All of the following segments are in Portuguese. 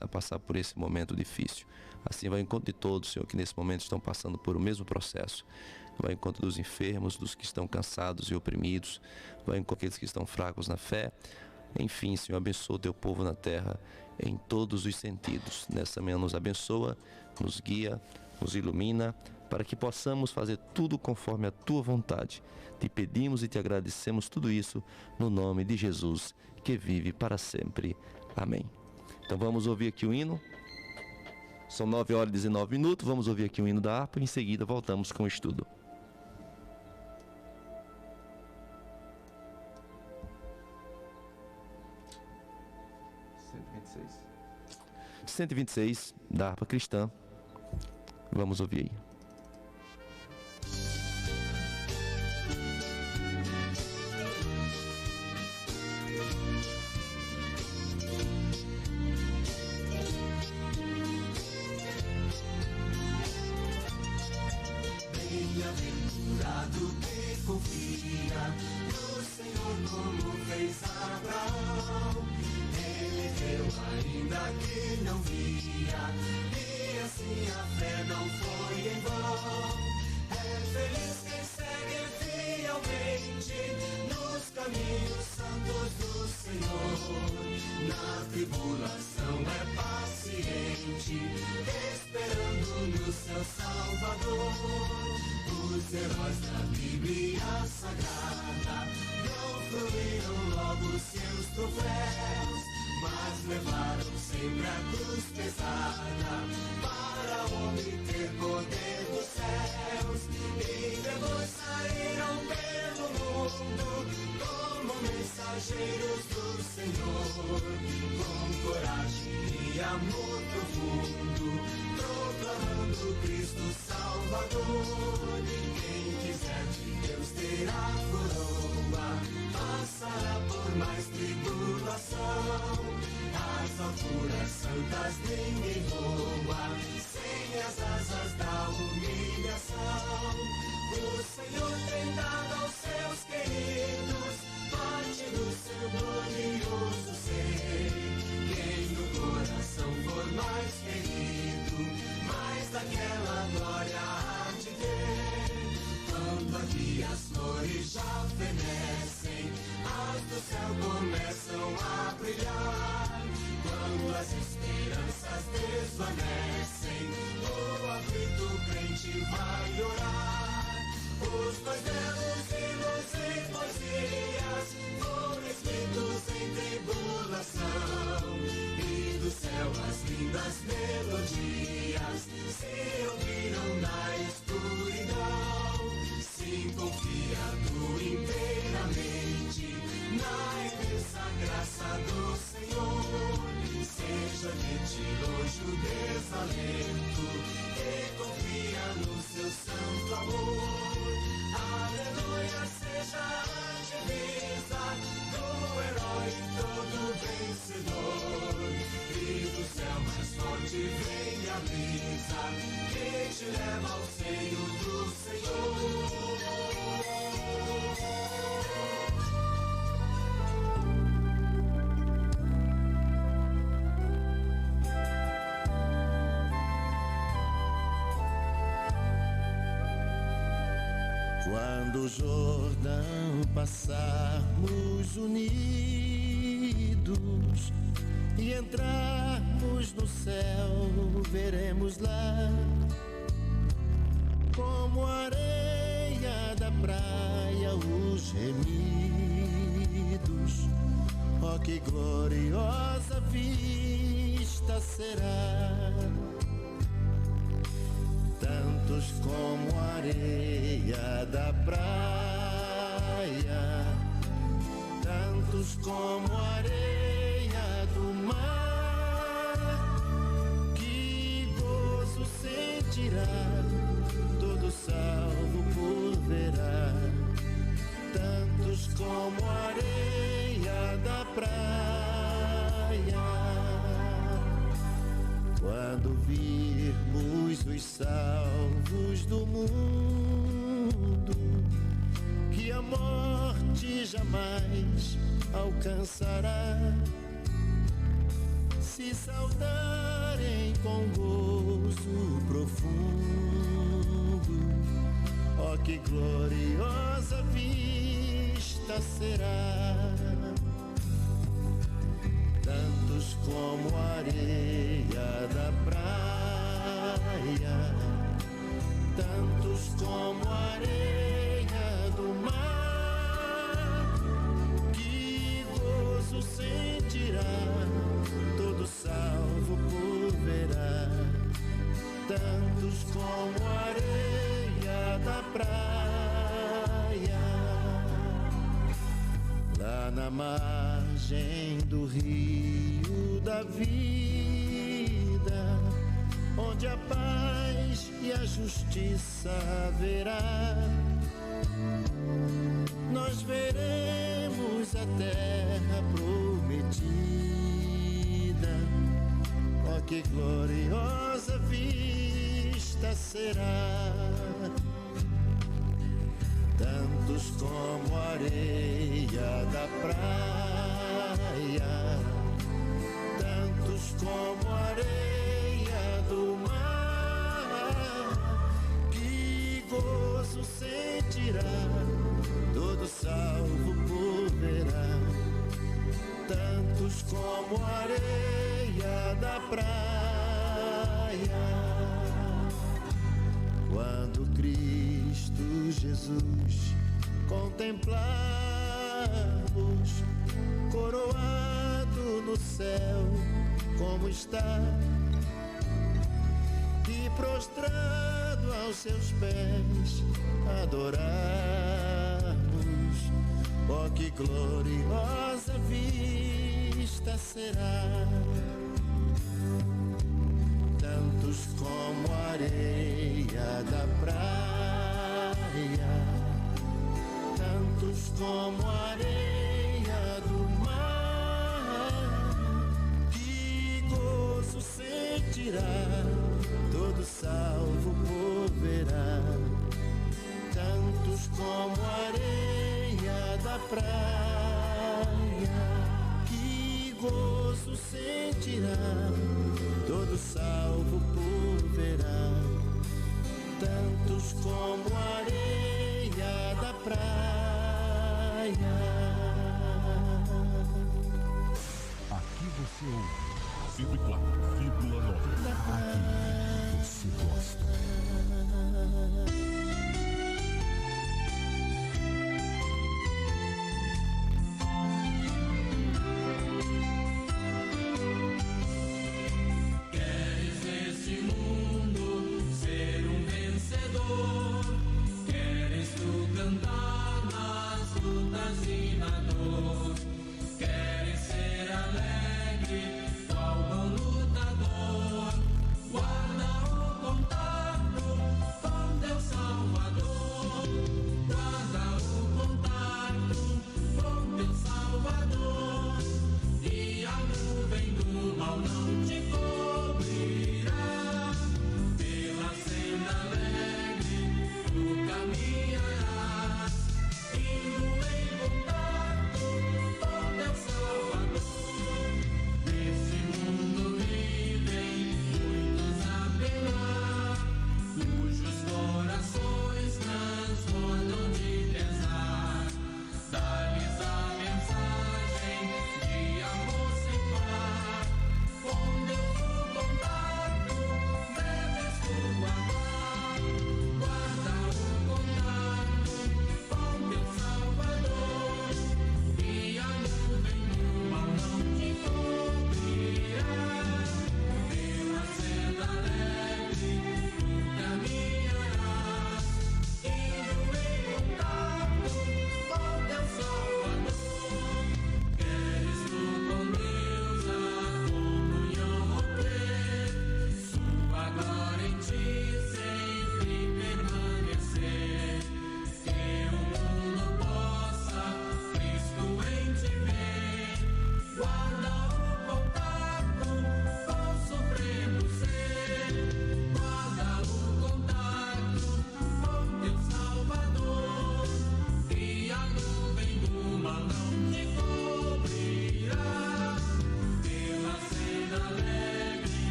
a passar por esse momento difícil. Assim, vai ao encontro de todos, Senhor, que nesse momento estão passando por o mesmo processo. Vai ao encontro dos enfermos, dos que estão cansados e oprimidos. Vai ao encontro daqueles que estão fracos na fé. Enfim, Senhor, abençoa o teu povo na terra em todos os sentidos. Nessa manhã nos abençoa, nos guia, nos ilumina, para que possamos fazer tudo conforme a tua vontade. Te pedimos e te agradecemos tudo isso no nome de Jesus, que vive para sempre. Amém. Então vamos ouvir aqui o hino. São 9h19. Vamos ouvir aqui o hino da harpa e em seguida voltamos com o estudo. (126) da harpa cristã. Vamos ouvir aí. Bem-aventurado que confia no Senhor como fez Abraão. Ele deu ainda que não via, e assim a fé não foi em vão. É feliz quem segue fielmente nos caminhos santos do Senhor. Na tribulação é paciente, esperando no seu Salvador. Os heróis da Bíblia Sagrada não fruíram logo seus troféus, mas levaram sempre a cruz pesada para obter poder dos céus. E depois saíram pelo mundo como mensageiros do Senhor, com coragem e amor profundo, proclamando Cristo Salvador. Quem quiser de Deus terá coroa, passará por mais tribulação. As alturas santas ninguém voa, sem as asas da humilhação. O Senhor tem dado aos seus queridos parte do seu glorioso ser. Quem no coração for mais ferido, mais daquela glória há de ter. Quando aqui as flores já fenecem, as do céu começam a brilhar. Quando as esperanças desvanecem, o aflito crente vai orar. Os mais belos hinos e poesias foram escritos em tribulação, e do céu as lindas melodias se ouviram na escuridão. Sim, confiando inteiramente na imensa graça do Senhor. Seja de ti longe o desalento, e confia no seu santo amor. Aleluia, seja a divisa do herói todo vencedor. E do céu mais forte vem a brisa que te leva ao seio do Senhor. Quando o Jordão passarmos unidos e entrarmos no céu, veremos lá como a areia da praia os gemidos. Oh, que gloriosa vista será! Tantos como a areia da praia, tantos como a areia do mar. Que gozo sentirá todo salvo por verá. Tantos como a areia da praia. Quando virmos os salvos do mundo, que a morte jamais alcançará, se saudarem com gozo profundo. Oh, que gloriosa vista será! Tantos como a areia da praia, tantos como a areia do mar, que gozo sentirá todo salvo por verá. Tantos como a areia da praia, lá na margem do rio da vida, onde a paz e a justiça haverá, nós veremos a terra prometida. Oh, que gloriosa vista será! Tantos como a areia da praia, tantos como a areia do mar, que gozo sentirá todo salvo por verá. Tantos como a areia da praia, quando Cristo Jesus contemplarmos, coroado no céu como está, e prostrado aos seus pés adorarmos. Oh, que gloriosa vista será! Tantos como a areia da praia, tantos como a areia do mar, que gozo sentirá todo salvo por verá. Tantos como a areia da praia, que gozo sentirá todo salvo por verá. Tantos como a areia da praia. Aqui você ouve 104,9. Aqui você gosta.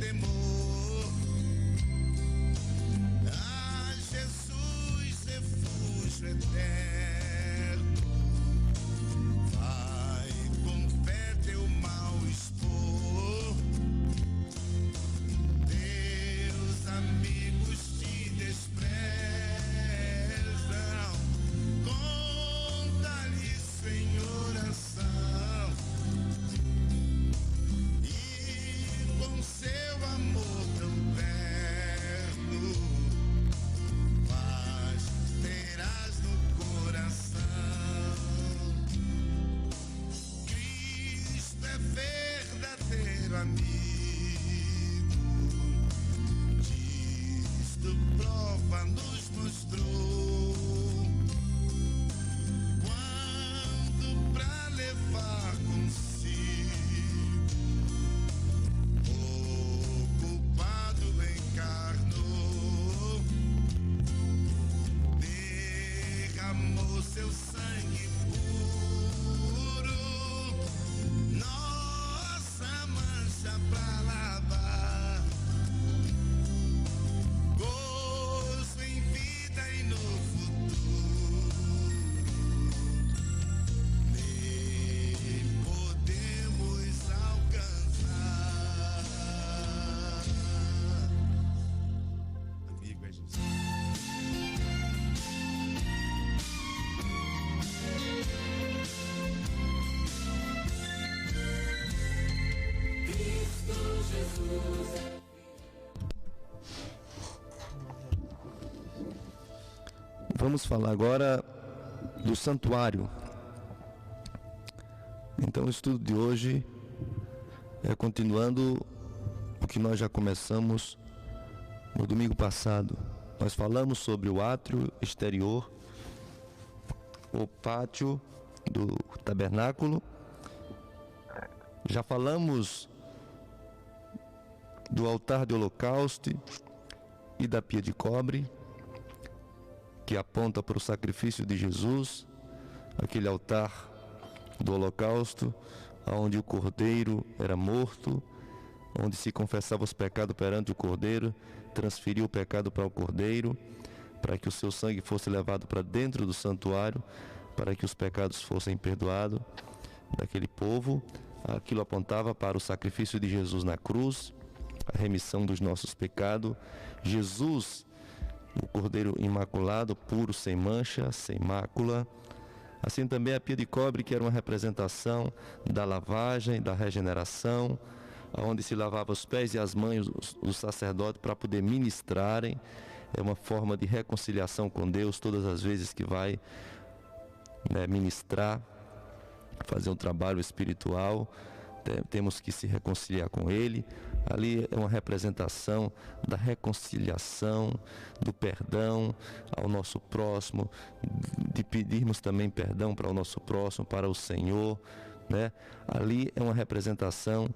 temor. A Jesus, refúgio eterno, vai com fé teu mal expor. Teus amigos te desprezam, conta-lhes em oração, e com seu amor tão terno, paz terás no coração. Cristo é verdadeiro amigo, disto prova nos mostrou, quando pra levar consigo o culpado encarnou, derramou seu sangue puro, nossa mancha pra lavar, gozo em vida e no futuro, nem podemos alcançar. Amigo é Jesus. Cristo Jesus é Vamos falar agora do santuário. Então o estudo de hoje é continuando o que nós já começamos no domingo passado. Nós falamos sobre o átrio exterior, o pátio do tabernáculo. Já falamos do altar de holocausto e da pia de cobre, que aponta para o sacrifício de Jesus, aquele altar do holocausto, onde o cordeiro era morto, onde se confessava os pecados perante o cordeiro, transferiu o pecado para o cordeiro, para que o seu sangue fosse levado para dentro do santuário, para que os pecados fossem perdoados daquele povo. Aquilo apontava para o sacrifício de Jesus na cruz, a remissão dos nossos pecados. Jesus, o cordeiro imaculado, puro, sem mancha, sem mácula. Assim também a pia de cobre, que era uma representação da lavagem, da regeneração, onde se lavava os pés e as mãos do sacerdote para poder ministrarem. É uma forma de reconciliação com Deus todas as vezes que vai ministrar, fazer um trabalho espiritual. Temos que se reconciliar com Ele. Ali é uma representação da reconciliação, do perdão ao nosso próximo, de pedirmos também perdão para o nosso próximo, para o Senhor, né? Ali é uma representação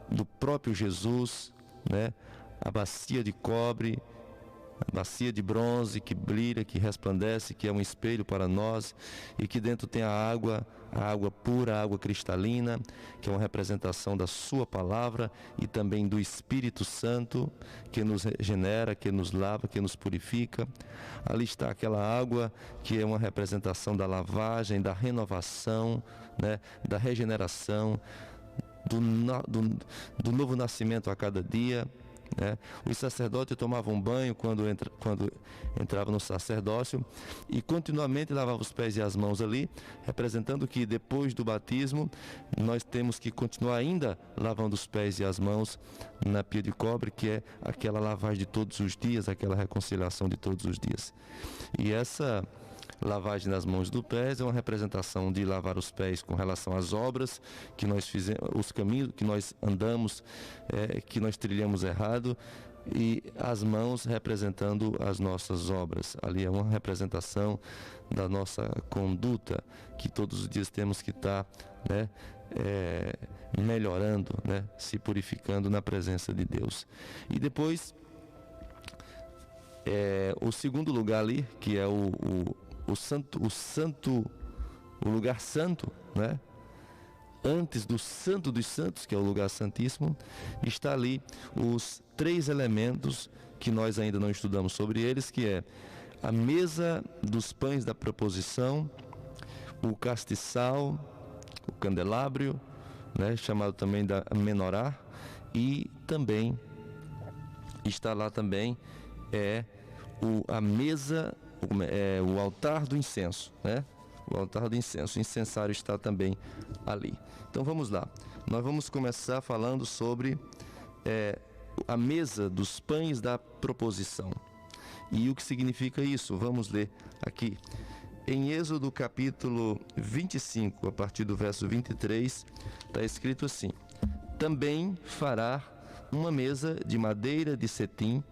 do próprio Jesus, né? A bacia de cobre, a bacia de bronze que brilha, que resplandece, que é um espelho para nós, e que dentro tem a água pura, a água cristalina, que é uma representação da sua palavra e também do Espírito Santo, que nos regenera, que nos lava, que nos purifica. Ali está aquela água que é uma representação da lavagem, da renovação, né? Da regeneração, do novo nascimento a cada dia, né? Os sacerdotes tomavam banho quando entravam no sacerdócio e continuamente lavavam os pés e as mãos ali, representando que depois do batismo nós temos que continuar ainda lavando os pés e as mãos na pia de cobre, que é aquela lavagem de todos os dias, aquela reconciliação de todos os dias. E essa lavagem nas mãos dos pés é uma representação de lavar os pés com relação às obras que nós fizemos, os caminhos que nós andamos, que nós trilhamos errado, e as mãos representando as nossas obras. Ali é uma representação da nossa conduta, que todos os dias temos que estar, melhorando, se purificando na presença de Deus. E depois, o segundo lugar ali, que é o lugar santo, antes do Santo dos Santos, que é o lugar santíssimo, está ali os 3 elementos que nós ainda não estudamos sobre eles, que é a mesa dos pães da proposição, o castiçal, o candelabro, né, chamado também da menorá, e também está lá também a mesa, o altar do incenso, né? O altar do incenso, o incensário está também ali. Então vamos lá, nós vamos começar falando sobre a mesa dos pães da proposição. E o que significa isso? Vamos ler aqui. Em Êxodo capítulo 25, a partir do verso 23, está escrito assim: também fará uma mesa de madeira de cetim,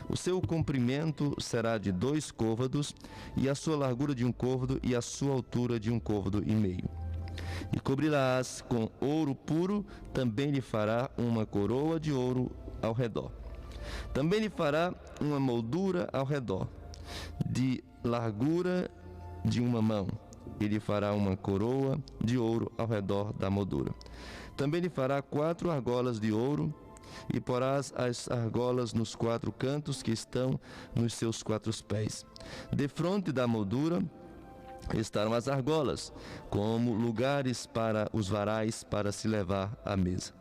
o seu comprimento será de 2 côvados, e a sua largura de 1 côvado, e a sua altura de 1 côvado e meio. E cobrirás com ouro puro, também lhe fará uma coroa de ouro ao redor. Também lhe fará uma moldura ao redor, de largura de 1 mão. Ele fará uma coroa de ouro ao redor da moldura. Também lhe fará 4 argolas de ouro, e porás as argolas nos 4 cantos que estão nos seus 4 pés. Defronte da moldura estarão as argolas, como lugares para os varais para se levar à mesa.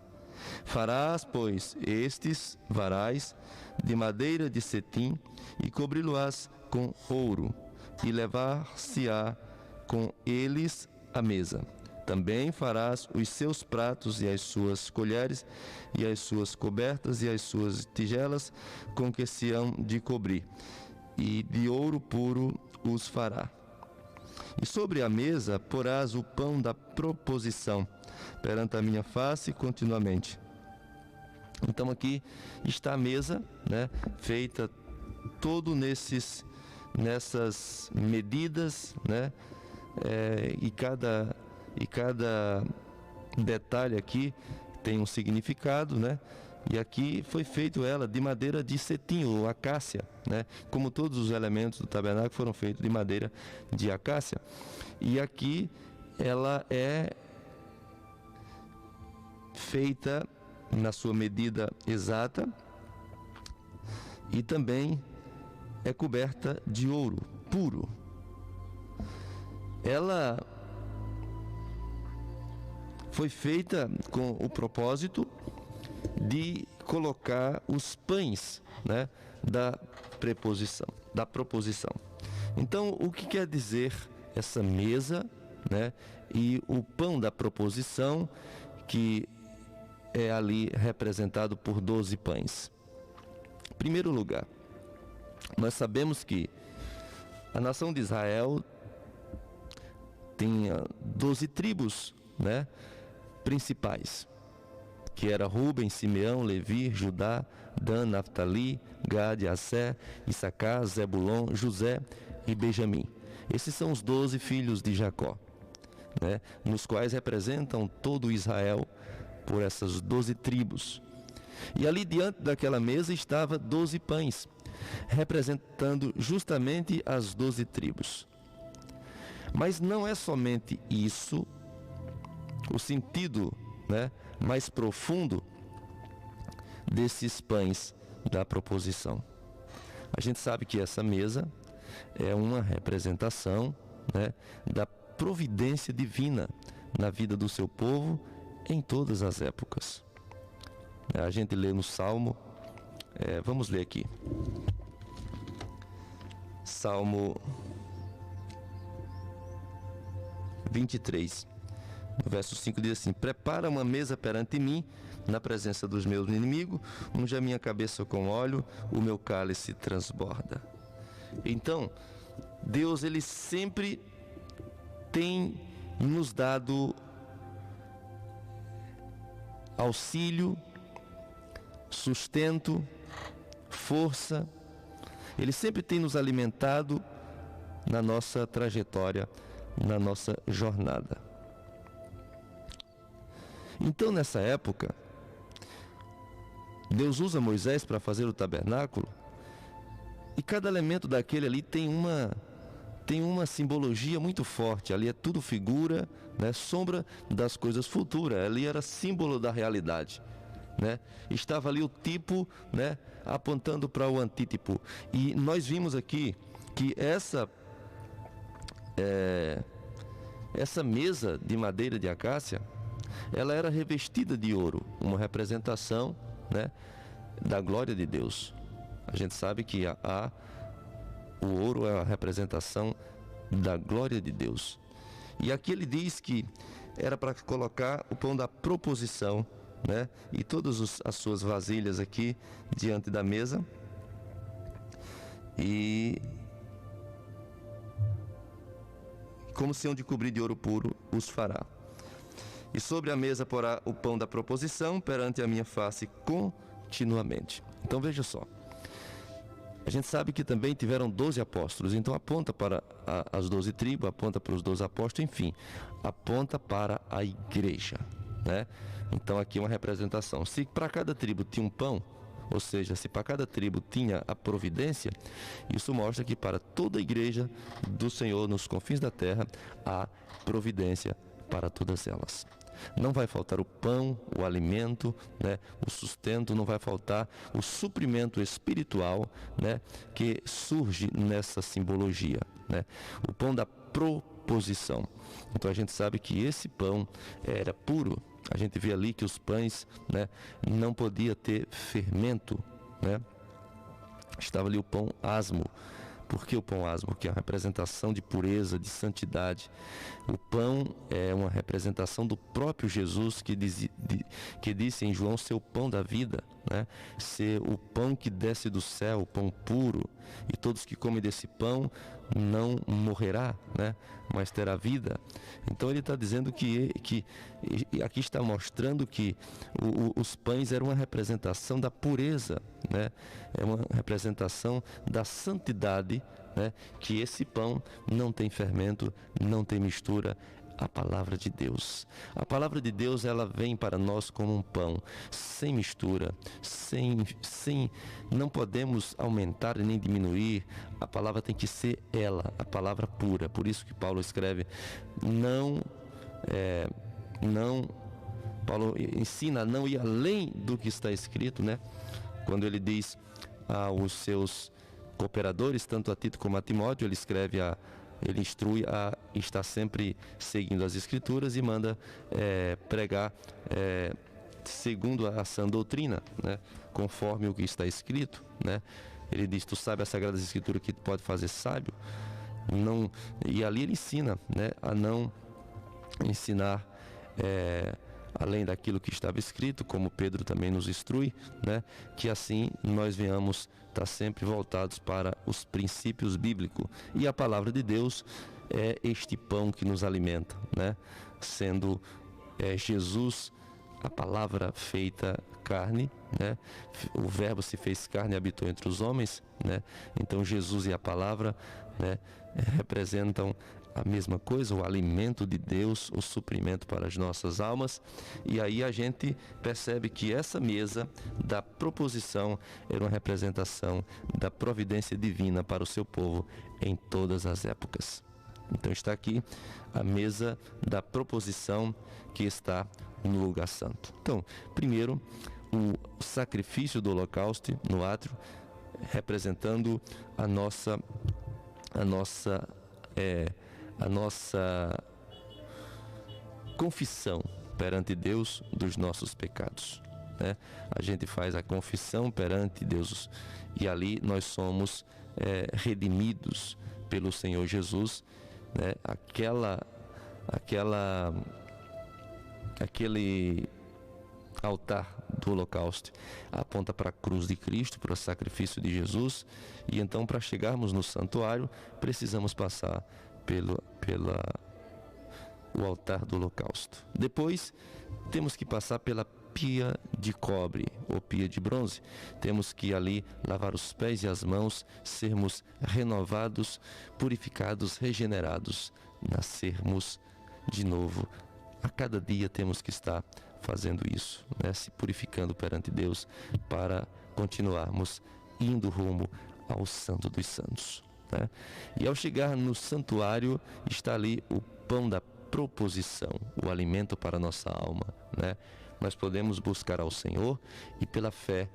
Farás, pois, estes varais de madeira de cetim, e cobri-lo-ás com ouro, e levar-se-á com eles à mesa. Também farás os seus pratos e as suas colheres, e as suas cobertas e as suas tigelas, com que se hão de cobrir, e de ouro puro os fará. E sobre a mesa porás o pão da proposição, perante a minha face continuamente. Então aqui está a mesa, né, feita todo nessas medidas, né, e cada detalhe aqui tem um significado, né? E aqui foi feito ela de madeira de cetim ou acácia, né? Como todos os elementos do tabernáculo foram feitos de madeira de acácia. E aqui ela é feita na sua medida exata e também é coberta de ouro puro. Ela foi feita com o propósito de colocar os pães, né, da proposição. Então, o que quer dizer essa mesa, né, e o pão da proposição, que é ali representado por 12 pães? Em primeiro lugar, nós sabemos que a nação de Israel tinha 12 tribos, né, principais, que era Ruben, Simeão, Levi, Judá, Dan, Naftali, Gade, Asser, Issacar, Zebulon, José e Benjamim. Esses são os 12 filhos de Jacó, né, nos quais representam todo Israel por essas 12 tribos. E ali diante daquela mesa estava 12 pães, representando justamente as 12 tribos. Mas não é somente isso, o sentido, né, mais profundo desses pães da proposição. A gente sabe que essa mesa é uma representação, né, da providência divina na vida do seu povo em todas as épocas. A gente lê no Salmo, vamos ler aqui. Salmo 23. No verso 5 diz assim: prepara uma mesa perante mim, na presença dos meus inimigos, unge a minha cabeça com óleo, o meu cálice transborda. Então, Deus, ele sempre tem nos dado auxílio, sustento, força. Ele sempre tem nos alimentado na nossa trajetória, na nossa jornada. Então, nessa época, Deus usa Moisés para fazer o tabernáculo, e cada elemento daquele ali tem uma tem uma simbologia muito forte. Ali é tudo figura, né? Sombra das coisas futuras. Ali era símbolo da realidade, né? Estava ali o tipo, né? Apontando para o antítipo. E nós vimos aqui que essa mesa de madeira de acácia, ela era revestida de ouro, uma representação, né, da glória de Deus. A gente sabe que o ouro é a representação da glória de Deus. E aqui ele diz que era para colocar o pão da proposição, né, e todas as suas vasilhas aqui diante da mesa. E como se hão de cobrir de ouro puro os fará. E sobre a mesa porá o pão da proposição perante a minha face continuamente. Então veja só. A gente sabe que também tiveram 12 apóstolos, então aponta para as 12 tribos, aponta para os 12 apóstolos, enfim, aponta para a igreja, né? Então aqui é uma representação. Se para cada tribo tinha um pão, ou seja, se para cada tribo tinha a providência, isso mostra que para toda a igreja do Senhor nos confins da terra, há providência para todas elas. Não vai faltar o pão, o alimento, né, o sustento, não vai faltar o suprimento espiritual, né, que surge nessa simbologia, né? O pão da proposição. Então a gente sabe que esse pão era puro. A gente vê ali que os pães, né, não podia ter fermento, né? Estava ali o pão asmo. Por que o pão asmo? Porque é uma representação de pureza, de santidade. O pão é uma representação do próprio Jesus que disse em João ser o pão da vida, né? Ser o pão que desce do céu, o pão puro. E todos que comem desse pão não morrerá, né? Mas terá vida. Então ele está dizendo que aqui está mostrando que os pães eram uma representação da pureza, né? É uma representação da santidade, né? Que esse pão não tem fermento, não tem mistura. A palavra de Deus. A palavra de Deus, ela vem para nós como um pão, sem mistura, não podemos aumentar nem diminuir. A palavra tem que ser ela, a palavra pura. Por isso que Paulo escreve, Paulo ensina a não ir além do que está escrito, né? Quando ele diz aos seus cooperadores, tanto a Tito como a Timóteo, ele instrui a estar sempre seguindo as Escrituras e manda pregar segundo a sã doutrina, né? Conforme o que está escrito, né? Ele diz, tu sabe as Sagradas Escrituras que pode fazer sábio? Não, e ali ele ensina, né, a não ensinar além daquilo que estava escrito, como Pedro também nos instrui, né? Que assim nós venhamos estar sempre voltados para os princípios bíblicos. E a palavra de Deus é este pão que nos alimenta, né? Sendo Jesus a palavra feita carne, né? O verbo se fez carne e habitou entre os homens, né? Então Jesus e a palavra, né, representam a mesma coisa, o alimento de Deus, o suprimento para as nossas almas. E aí a gente percebe que essa mesa da proposição era uma representação da providência divina para o seu povo em todas as épocas. Então está aqui a mesa da proposição que está no lugar santo. Então, primeiro, o sacrifício do holocausto no átrio, representando a nossa confissão perante Deus dos nossos pecados, né? A gente faz a confissão perante Deus e ali nós somos redimidos pelo Senhor Jesus, né? Aquele altar do holocausto aponta para a cruz de Cristo, para o sacrifício de Jesus, e então para chegarmos no santuário precisamos passar o altar do holocausto. Depois temos que passar pela pia de cobre ou pia de bronze. Temos que ali lavar os pés e as mãos, sermos renovados, purificados, regenerados, nascermos de novo. A cada dia temos que estar fazendo isso, né? Se purificando perante Deus para continuarmos indo rumo ao Santo dos Santos. né? E ao chegar no santuário, está ali o pão da proposição, o alimento para a nossa alma, né? Nós podemos buscar ao Senhor e pela fé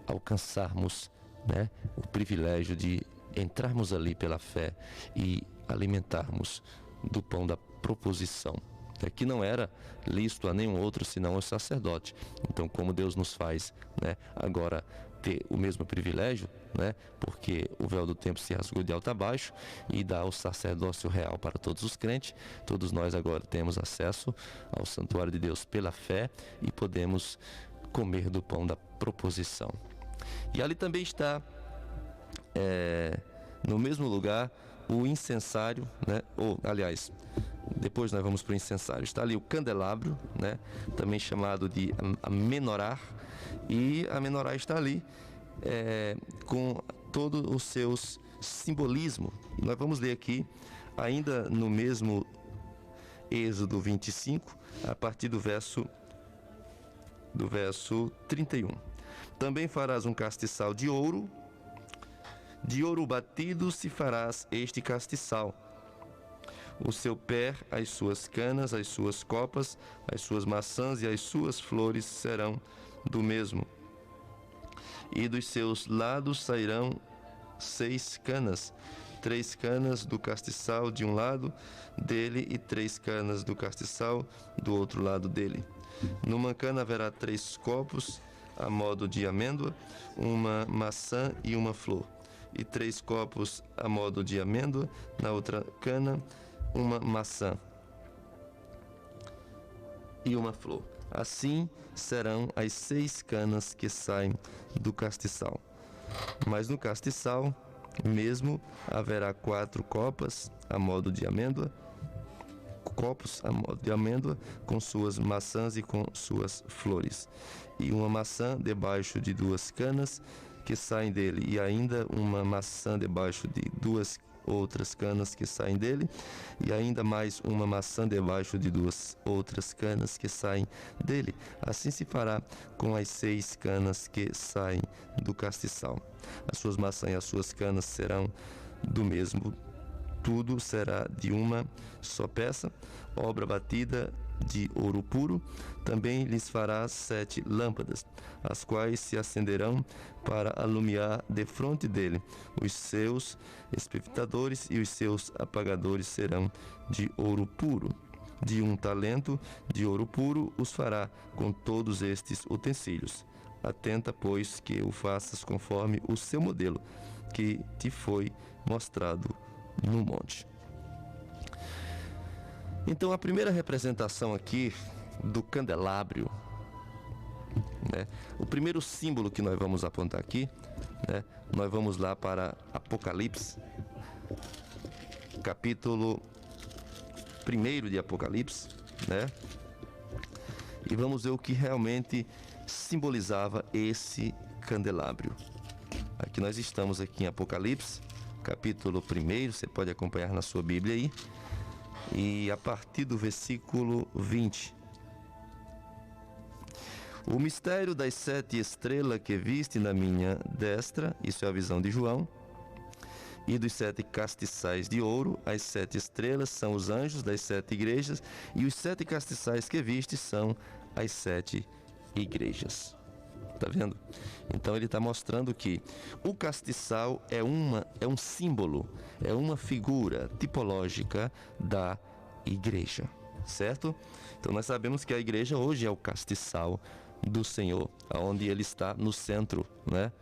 alcançarmos, né, o privilégio de entrarmos ali pela fé e alimentarmos do pão da proposição, que não era lícito a nenhum outro senão o sacerdote. Então, como Deus nos faz, né, agora ter o mesmo privilégio, né, porque o véu do templo se rasgou de alto a baixo e dá o sacerdócio real para todos os crentes, todos nós agora temos acesso ao santuário de Deus pela fé e podemos comer do pão da proposição. E ali também está, no mesmo lugar, o incensário, né? Aliás, depois nós vamos para o incensário. Está ali o candelabro, né? Também chamado de a menorá. E a menorá está ali com todos os seus simbolismos. Nós vamos ler aqui, ainda no mesmo Êxodo 25, a partir do verso 31. Também farás um castiçal de ouro batido se farás este castiçal. O seu pé, as suas canas, as suas copas, as suas maçãs e as suas flores serão do mesmo. E dos seus lados sairão 6 canas, 3 canas do castiçal de um lado dele e 3 canas do castiçal do outro lado dele. Numa cana haverá 3 copos a modo de amêndoa, uma maçã e uma flor. E 3 copos a modo de amêndoa, na outra cana, uma maçã e uma flor. Assim serão as 6 canas que saem do castiçal. Mas no castiçal mesmo haverá 4 copas a modo de amêndoa, com suas maçãs e com suas flores, e uma maçã debaixo de 2 canas que saem dele, e ainda uma maçã debaixo de 2 outras canas que saem dele, e ainda mais uma maçã debaixo de 2 outras canas que saem dele. Assim se fará com as 6 canas que saem do castiçal. As suas maçãs e as suas canas serão do mesmo. Tudo será de uma só peça, obra batida de ouro puro. Também lhes fará 7 lâmpadas, as quais se acenderão para alumiar defronte dele. Os seus espevitadores e os seus apagadores serão de ouro puro. De 1 talento de ouro puro os fará com todos estes utensílios. Atenta, pois, que o faças conforme o seu modelo, que te foi mostrado no monte. Então, a primeira representação aqui do candelabro, né, o primeiro símbolo que nós vamos apontar aqui, né, nós vamos lá para Apocalipse, capítulo 1 de Apocalipse, né, e vamos ver o que realmente simbolizava esse candelabro. Aqui nós estamos aqui em Apocalipse, capítulo 1, você pode acompanhar na sua Bíblia aí, e a partir do versículo 20. O mistério das 7 estrelas que viste na minha destra, isso é a visão de João, e dos 7 castiçais de ouro, as 7 estrelas são os anjos das 7 igrejas, e os 7 castiçais que viste são as 7 igrejas. Tá vendo? Então ele está mostrando que o castiçal é um símbolo, é uma figura tipológica da igreja, certo? Então nós sabemos que a igreja hoje é o castiçal do Senhor, onde ele está no centro, né?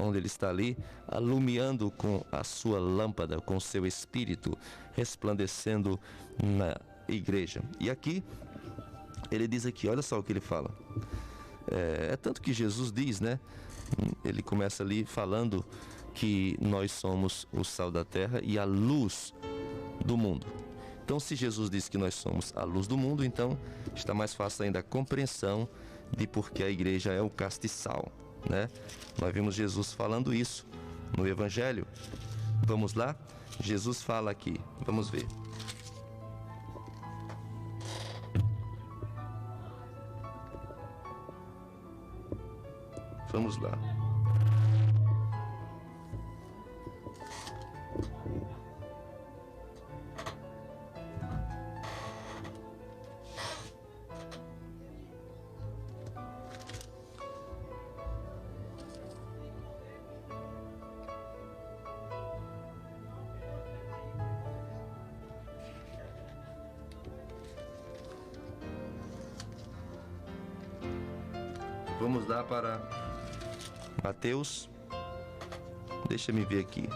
Onde ele está ali alumiando com a sua lâmpada, com o seu espírito, resplandecendo na igreja. E aqui, ele diz aqui, olha só o que ele fala. É tanto que Jesus diz, né? Ele começa ali falando que nós somos o sal da terra e a luz do mundo. Então, se Jesus diz que nós somos a luz do mundo, então está mais fácil ainda a compreensão de por que a igreja é o castiçal, né? Nós vimos Jesus falando isso no Evangelho. Vamos lá? Jesus fala aqui, vamos ver. Vamos lá. vamos dar para Mateus. Deixa-me ver aqui.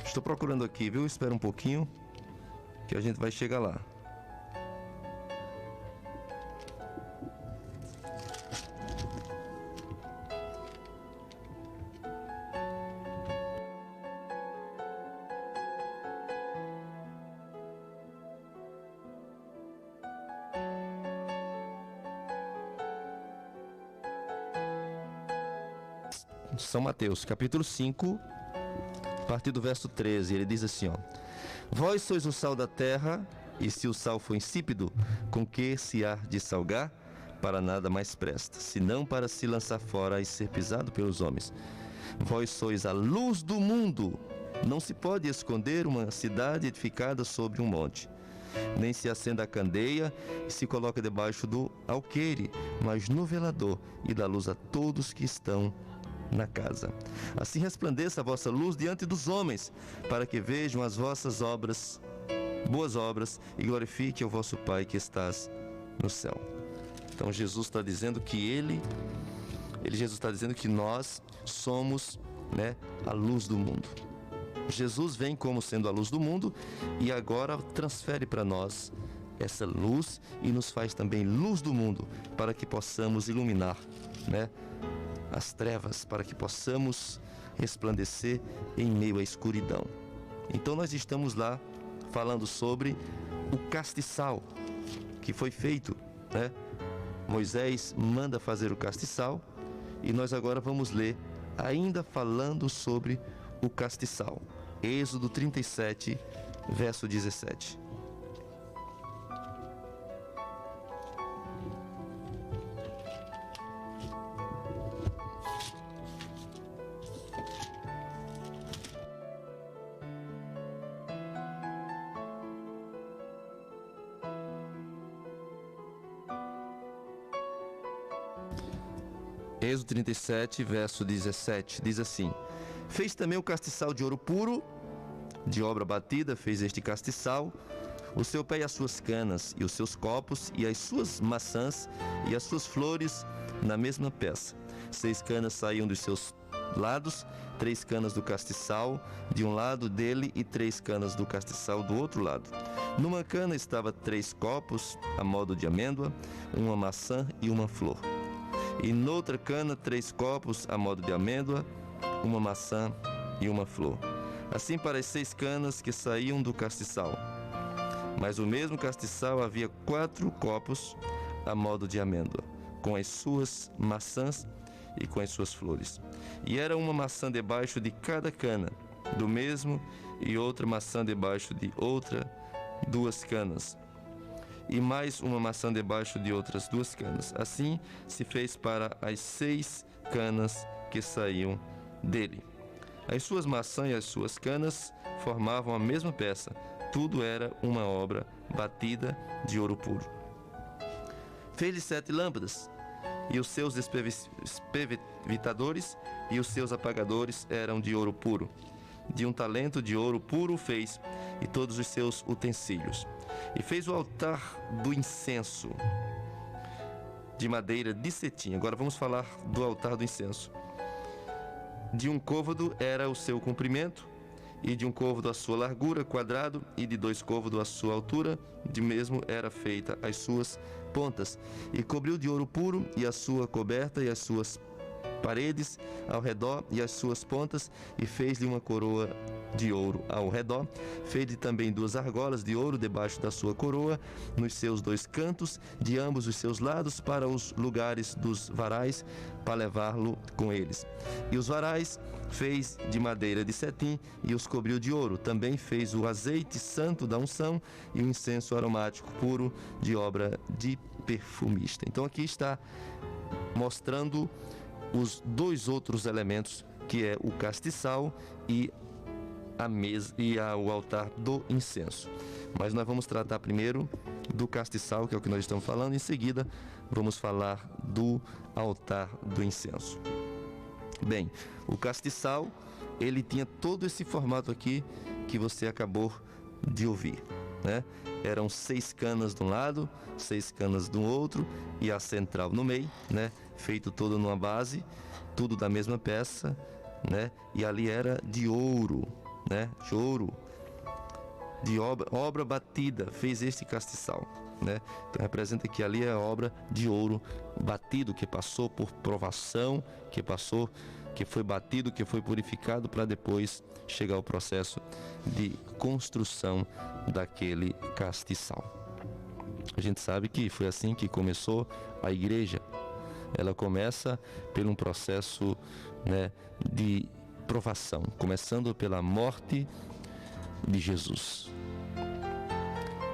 Estou procurando aqui, viu? Espera um pouquinho que a gente vai chegar lá. São Mateus, capítulo 5, a partir do verso 13, ele diz assim, ó: Vós sois o sal da terra, e se o sal for insípido, com que se há de salgar? Para nada mais presta, senão para se lançar fora e ser pisado pelos homens. Vós sois a luz do mundo. Não se pode esconder uma cidade edificada sobre um monte. Nem se acenda a candeia e se coloca debaixo do alqueire, mas no velador, e dá luz a todos que estão na casa. Assim resplandeça a vossa luz diante dos homens, para que vejam as vossas obras, boas obras, e glorifique o vosso Pai que estás no céu. Então Jesus está dizendo que Jesus está dizendo que nós somos, a luz do mundo. Jesus vem como sendo a luz do mundo e agora transfere para nós essa luz e nos faz também luz do mundo, para que possamos iluminar, as trevas, para que possamos resplandecer em meio à escuridão. Então nós estamos lá falando sobre o castiçal que foi feito, Moisés manda fazer o castiçal e nós agora vamos ler ainda falando sobre o castiçal. Êxodo 37, verso 17. Êxodo 37, verso 17, diz assim: Fez também o castiçal de ouro puro, de obra batida, fez este castiçal, o seu pé e as suas canas, e os seus copos, e as suas maçãs, e as suas flores, na mesma peça. 6 canas saíam dos seus lados, 3 canas do castiçal de um lado dele, e 3 canas do castiçal do outro lado. Numa cana estava 3 copos, a modo de amêndoa, uma maçã e uma flor. E noutra cana 3 copos, a modo de amêndoa, uma maçã e uma flor. Assim para as 6 canas que saíam do castiçal. Mas o mesmo castiçal havia 4 copos, a modo de amêndoa, com as suas maçãs e com as suas flores. E era uma maçã debaixo de cada cana, do mesmo, e outra maçã debaixo de outra, 2 canas. E mais uma maçã debaixo de outras 2 canas. Assim se fez para as 6 canas que saíam dele. As suas maçãs e as suas canas formavam a mesma peça. Tudo era uma obra batida de ouro puro. Fez-lhe 7 lâmpadas, e os seus espevitadores e os seus apagadores eram de ouro puro. De um talento de ouro puro fez, e todos os seus utensílios. E fez o altar do incenso de madeira de cetim. Agora vamos falar do altar do incenso. De um côvado era o seu comprimento, e de um côvado a sua largura, quadrado, e de 2 côvados a sua altura, de mesmo era feita as suas pontas. E cobriu de ouro puro, e a sua coberta, e as suas paredes ao redor e as suas pontas, e fez-lhe uma coroa de ouro ao redor. Fez-lhe também 2 argolas de ouro debaixo da sua coroa, nos seus 2 cantos, de ambos os seus lados, para os lugares dos varais, para levá-lo com eles. E os varais fez de madeira de cetim e os cobriu de ouro. Também fez o azeite santo da unção e o incenso aromático puro, de obra de perfumista. Então aqui está mostrando os 2 outros elementos, que é o castiçal e a mesa e o altar do incenso. Mas nós vamos tratar primeiro do castiçal, que é o que nós estamos falando. Em seguida, vamos falar do altar do incenso. Bem, o castiçal, ele tinha todo esse formato aqui que você acabou de ouvir, né? Eram 6 canas de um lado, 6 canas do outro, e a central no meio, né? Feito todo numa base, tudo da mesma peça, né? E ali era de ouro, né? De ouro, de obra batida, fez este castiçal, né? Então representa que ali é a obra de ouro batido, que passou por provação, que foi batido, que foi purificado, para depois chegar ao processo de construção daquele castiçal. A gente sabe que foi assim que começou a igreja. Ela começa por um processo, né, de provação, começando pela morte de Jesus.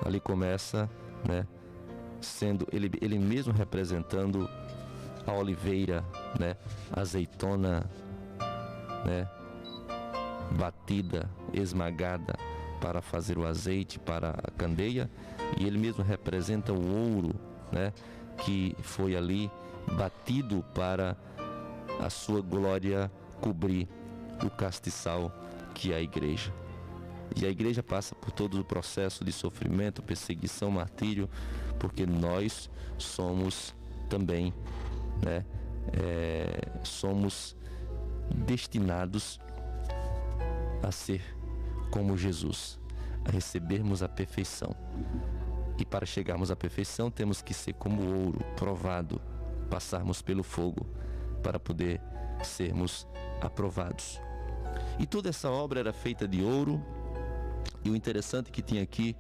Ali começa, né, sendo ele mesmo representando a oliveira, né, azeitona, né, batida, esmagada para fazer o azeite para a candeia, e ele mesmo representa o ouro, né, que foi ali batido para a sua glória cobrir o castiçal, que é a igreja. E a igreja passa por todo o processo de sofrimento, perseguição, martírio, porque nós somos também, né, somos destinados a ser como Jesus, a recebermos a perfeição. E para chegarmos à perfeição, temos que ser como ouro, provado, passarmos pelo fogo para poder sermos aprovados. E toda essa obra era feita de ouro. E o interessante é que tinha aqui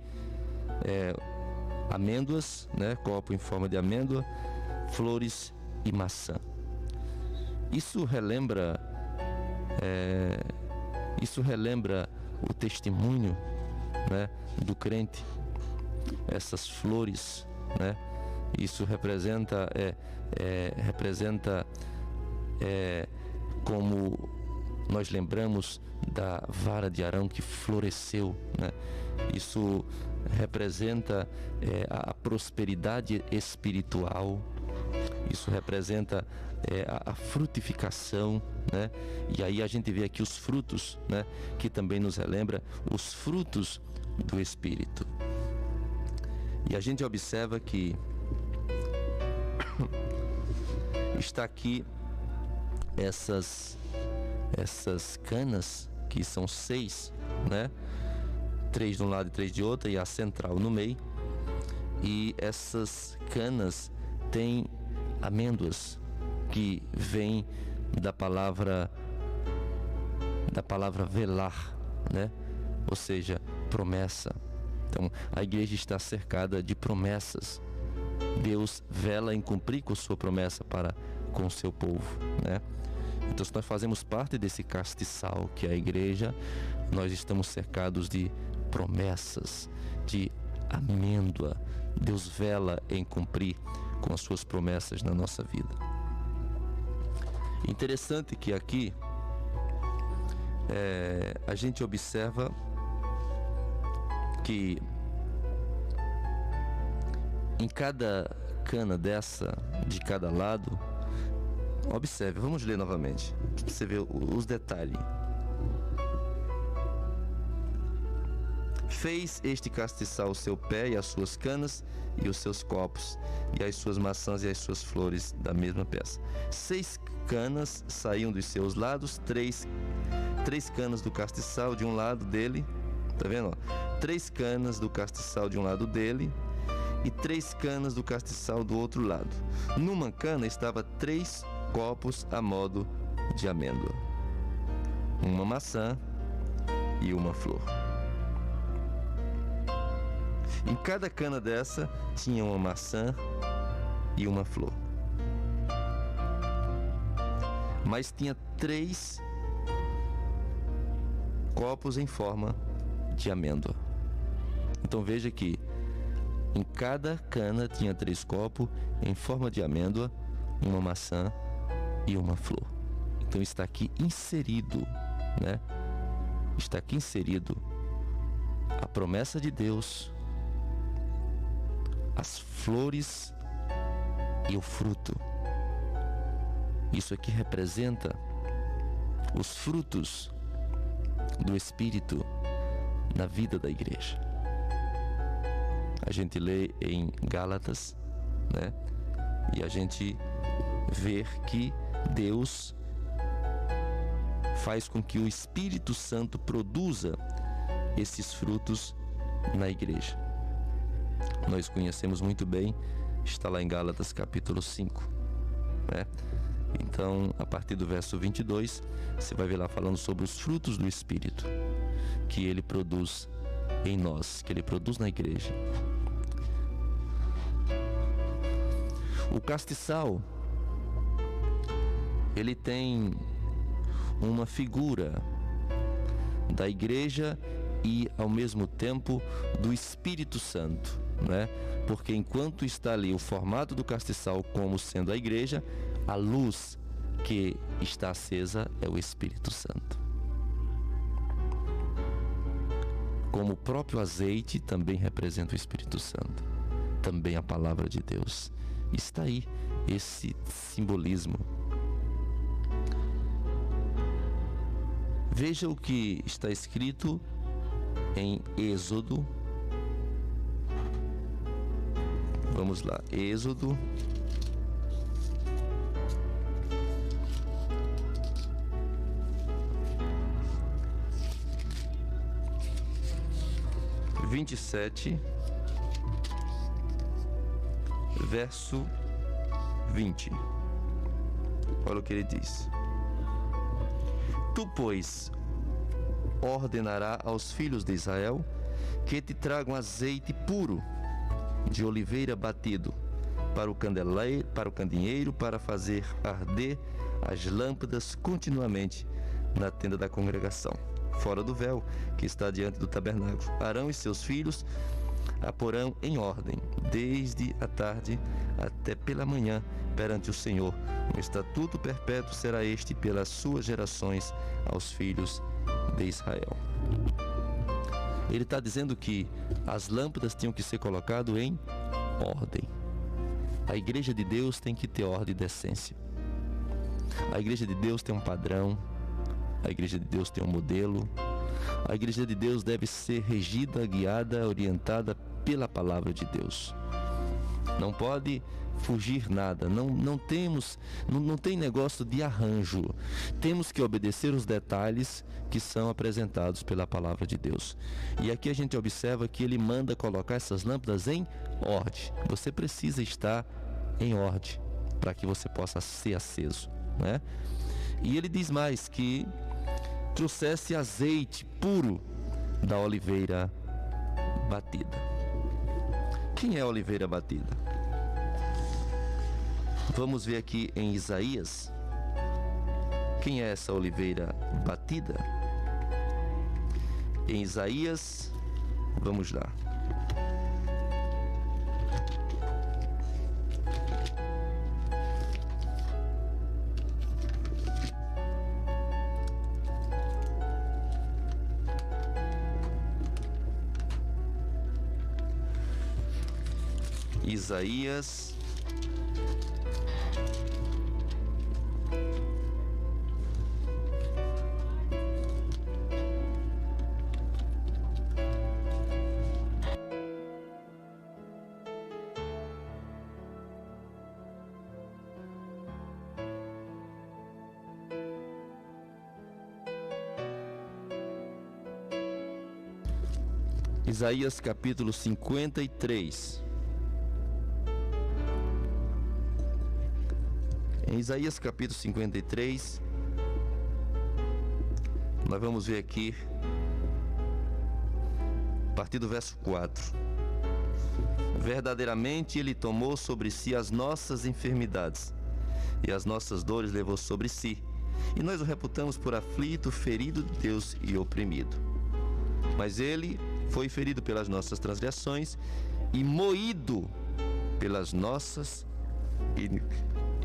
amêndoas, né, copo em forma de amêndoa, flores e maçã. Isso relembra o testemunho, né, do crente. Essas flores, né, isso representa como nós lembramos da vara de Arão que floresceu, né? Isso representa a prosperidade espiritual. Isso representa a frutificação, né? E aí a gente vê aqui os frutos, né, que também nos relembra os frutos do Espírito. E a gente observa que está aqui essas canas, que são 6, né? 3 de um lado e 3 de outro, e a central no meio. E essas canas têm amêndoas, que vem da palavra velar, né? Ou seja, promessa. Então, a igreja está cercada de promessas. Deus vela em cumprir com sua promessa para com o seu povo, né? Então, se nós fazemos parte desse castiçal que é a igreja, nós estamos cercados de promessas, de amêndoa. Deus vela em cumprir com as suas promessas na nossa vida. Interessante que aqui a gente observa que em cada cana dessa, de cada lado, observe, vamos ler novamente, para você ver os detalhes. Fez este castiçal o seu pé e as suas canas e os seus copos e as suas maçãs e as suas flores da mesma peça. 6 canas saíam dos seus lados, 3 canas do castiçal de um lado dele, tá vendo? 3 canas do castiçal de um lado dele e 3 canas do castiçal do outro lado. Numa cana estava 3 copos a modo de amêndoa, uma maçã e uma flor. Em cada cana dessa tinha uma maçã e uma flor. Mas tinha 3 copos em forma de amêndoa. Então veja que em cada cana tinha 3 copos em forma de amêndoa, uma maçã e uma flor. Então está aqui inserido, né? Está aqui inserido a promessa de Deus, as flores e o fruto. Isso aqui representa os frutos do Espírito na vida da igreja. A gente lê em Gálatas, né? E a gente vê que Deus faz com que o Espírito Santo produza esses frutos na igreja. Nós conhecemos muito bem, está lá em Gálatas capítulo 5, né? Então, a partir do verso 22, você vai ver lá falando sobre os frutos do Espírito que Ele produz em nós, que Ele produz na igreja. O castiçal, ele tem uma figura da igreja e, ao mesmo tempo, do Espírito Santo, né? Porque enquanto está ali o formato do castiçal como sendo a igreja, a luz que está acesa é o Espírito Santo. Como o próprio azeite também representa o Espírito Santo, também a palavra de Deus. Está aí esse simbolismo. Veja o que está escrito em Êxodo. Vamos lá, Êxodo 27, verso 20. Olha o que ele diz: Tu, pois, ordenará aos filhos de Israel que te tragam azeite puro de oliveira batido para o candeeiro, para fazer arder as lâmpadas continuamente na tenda da congregação, fora do véu que está diante do tabernáculo. Arão e seus filhos a porão em ordem, desde a tarde até pela manhã, perante o Senhor. Um estatuto perpétuo será este pelas suas gerações aos filhos de Israel. Ele está dizendo que as lâmpadas tinham que ser colocadas em ordem. A igreja de Deus tem que ter ordem e decência. A igreja de Deus tem um padrão. A igreja de Deus tem um modelo. A igreja de Deus deve ser regida, guiada, orientada pela palavra de Deus. Não pode fugir nada. Não tem negócio de arranjo. Temos que obedecer os detalhes que são apresentados pela palavra de Deus. E aqui a gente observa que ele manda colocar essas lâmpadas em ordem. Você precisa estar em ordem para que você possa ser aceso, né? E ele diz mais que trouxesse azeite puro da oliveira batida. Quem é a oliveira batida? Vamos ver aqui em Isaías. Quem é essa oliveira batida? Em Isaías, vamos lá. Isaías 53. Em Isaías capítulo 53, nós vamos ver aqui, a partir do verso 4. Verdadeiramente Ele tomou sobre si as nossas enfermidades, e as nossas dores levou sobre si. E nós o reputamos por aflito, ferido de Deus e oprimido. Mas Ele foi ferido pelas nossas transgressões e moído pelas nossas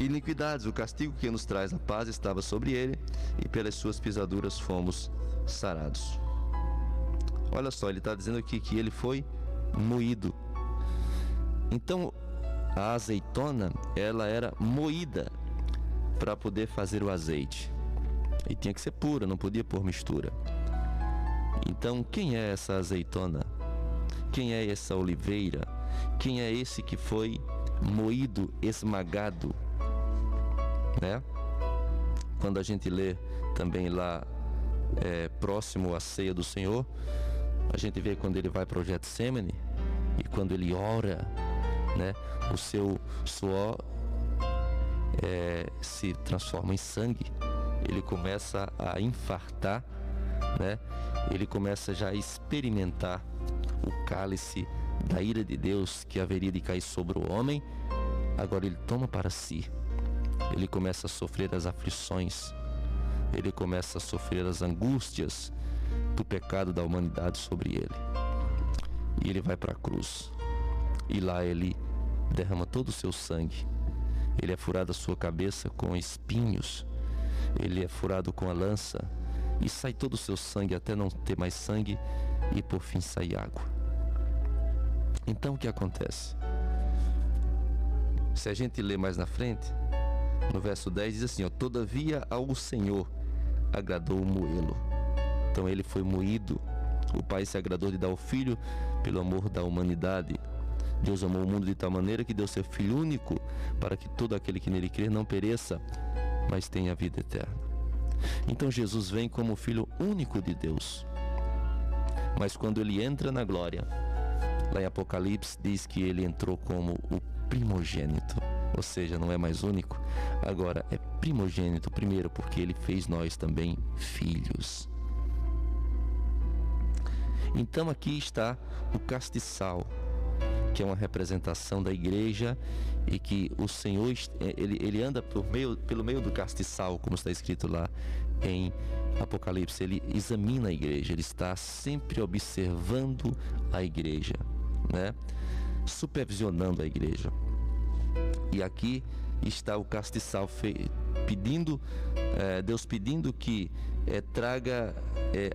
iniquidades. O castigo que nos traz a paz estava sobre Ele, e pelas suas pisaduras fomos sarados. Olha só, ele está dizendo aqui que Ele foi moído. Então, a azeitona, ela era moída para poder fazer o azeite. E tinha que ser pura, não podia pôr mistura. Então, quem é essa azeitona? Quem é essa oliveira? Quem é esse que foi moído, esmagado? Né? Quando a gente lê também lá, próximo à ceia do Senhor, a gente vê quando ele vai para o Getsemane e quando ele ora, né, o seu suor se transforma em sangue. Ele começa a infartar, né? Ele começa já a experimentar o cálice da ira de Deus que haveria de cair sobre o homem. Agora ele toma para si. Ele começa a sofrer as aflições. Ele começa a sofrer as angústias do pecado da humanidade sobre ele. E ele vai para a cruz. E lá ele derrama todo o seu sangue. Ele é furado a sua cabeça com espinhos. Ele é furado com a lança. E sai todo o seu sangue até não ter mais sangue. E por fim sai água. Então o que acontece? Se a gente ler mais na frente, no verso 10 diz assim, ó: todavia ao Senhor agradou moê-lo. Então ele foi moído. O Pai se agradou de dar o Filho pelo amor da humanidade. Deus amou o mundo de tal maneira que deu seu Filho único, para que todo aquele que nele crer não pereça, mas tenha vida eterna. Então Jesus vem como o Filho único de Deus. Mas quando ele entra na glória, lá em Apocalipse diz que ele entrou como o primogênito. Ou seja, não é mais único, agora é primogênito. Primeiro porque ele fez nós também filhos. Então aqui está o castiçal, que é uma representação da igreja, e que o Senhor ele anda pelo meio do castiçal, como está escrito lá em Apocalipse. Ele examina a igreja, ele está sempre observando a igreja, né? Supervisionando a igreja. E aqui está o castiçal pedindo, Deus pedindo que traga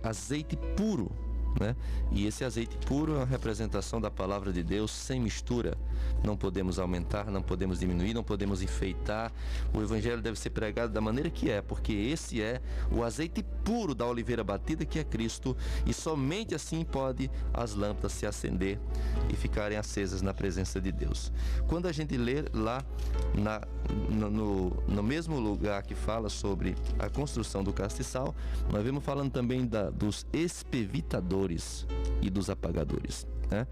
azeite puro, né? E esse azeite puro é uma representação da palavra de Deus sem mistura. Não podemos aumentar, não podemos diminuir, não podemos enfeitar. O evangelho deve ser pregado da maneira que é, porque esse é o azeite puro da oliveira batida, que é Cristo, e somente assim pode as lâmpadas se acender e ficarem acesas na presença de Deus. Quando a gente lê lá no mesmo lugar que fala sobre a construção do castiçal, nós vemos falando também dos espevitadores e dos apagadores, né?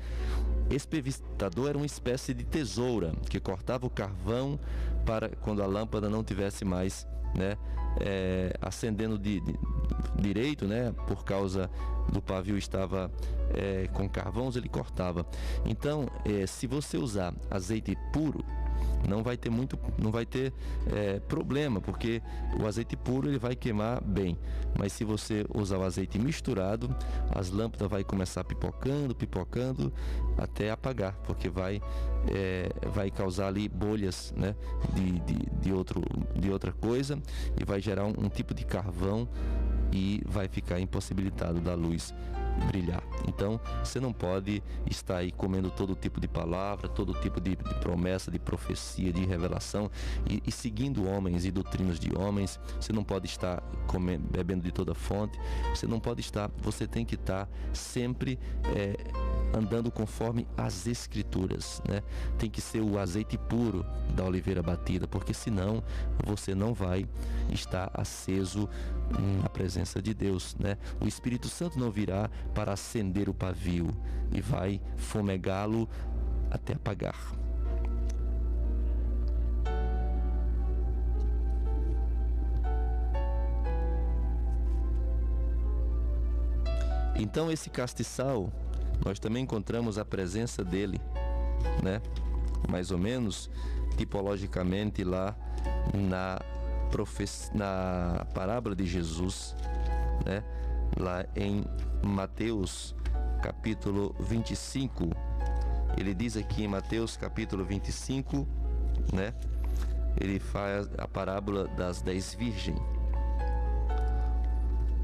Espevitador era uma espécie de tesoura que cortava o carvão para quando a lâmpada não tivesse mais, né, acendendo direito, né, por causa do pavio estava com carvões, ele cortava. Então, se você usar azeite puro, não vai ter problema, porque o azeite puro ele vai queimar bem. Mas se você usar o azeite misturado, as lâmpadas vai começar pipocando até apagar, porque vai causar ali bolhas, né, de outra coisa, e vai gerar um tipo de carvão e vai ficar impossibilitado da luz brilhar. Então você não pode estar aí comendo todo tipo de palavra, todo tipo de promessa, de profecia, de revelação e seguindo homens e doutrinas de homens. Você não pode estar bebendo de toda fonte. Você tem que estar sempre andando conforme as escrituras, né? Tem que ser o azeite puro da oliveira batida, porque senão você não vai estar aceso na presença de Deus, né? O Espírito Santo não virá para acender o pavio e vai fumegá-lo até apagar. Então esse castiçal, nós também encontramos a presença dele, né? Mais ou menos tipologicamente lá na parábola de Jesus, né? Lá em Mateus capítulo 25, ele diz aqui em Mateus capítulo 25, né? Ele faz a parábola das 10 virgens.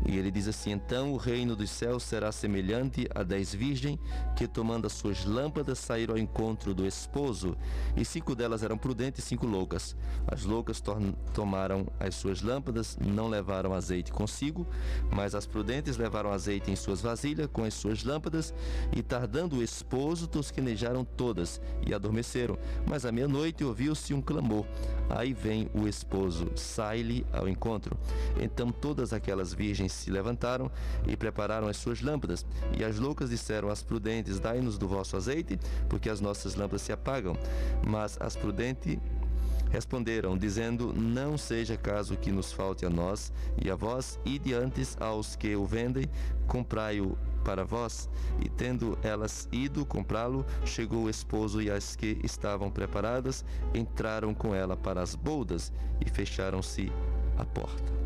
E ele diz assim: então o reino dos céus será semelhante a 10 virgens que, tomando as suas lâmpadas, saíram ao encontro do esposo. E 5 delas eram prudentes e 5 loucas. As loucas tomaram as suas lâmpadas, não levaram azeite consigo, mas as prudentes levaram azeite em suas vasilhas com as suas lâmpadas. E tardando o esposo, tosquenejaram todas e adormeceram. Mas à meia-noite ouviu-se um clamor: aí vem o esposo, sai-lhe ao encontro. Então todas aquelas virgens se levantaram e prepararam as suas lâmpadas. E as loucas disseram às prudentes: dai-nos do vosso azeite, porque as nossas lâmpadas se apagam. Mas as prudentes responderam, dizendo: não seja caso que nos falte a nós e a vós, ide antes aos que o vendem, comprai-o para vós. E tendo elas ido comprá-lo, chegou o esposo, e as que estavam preparadas entraram com ela para as boldas e fecharam-se a porta.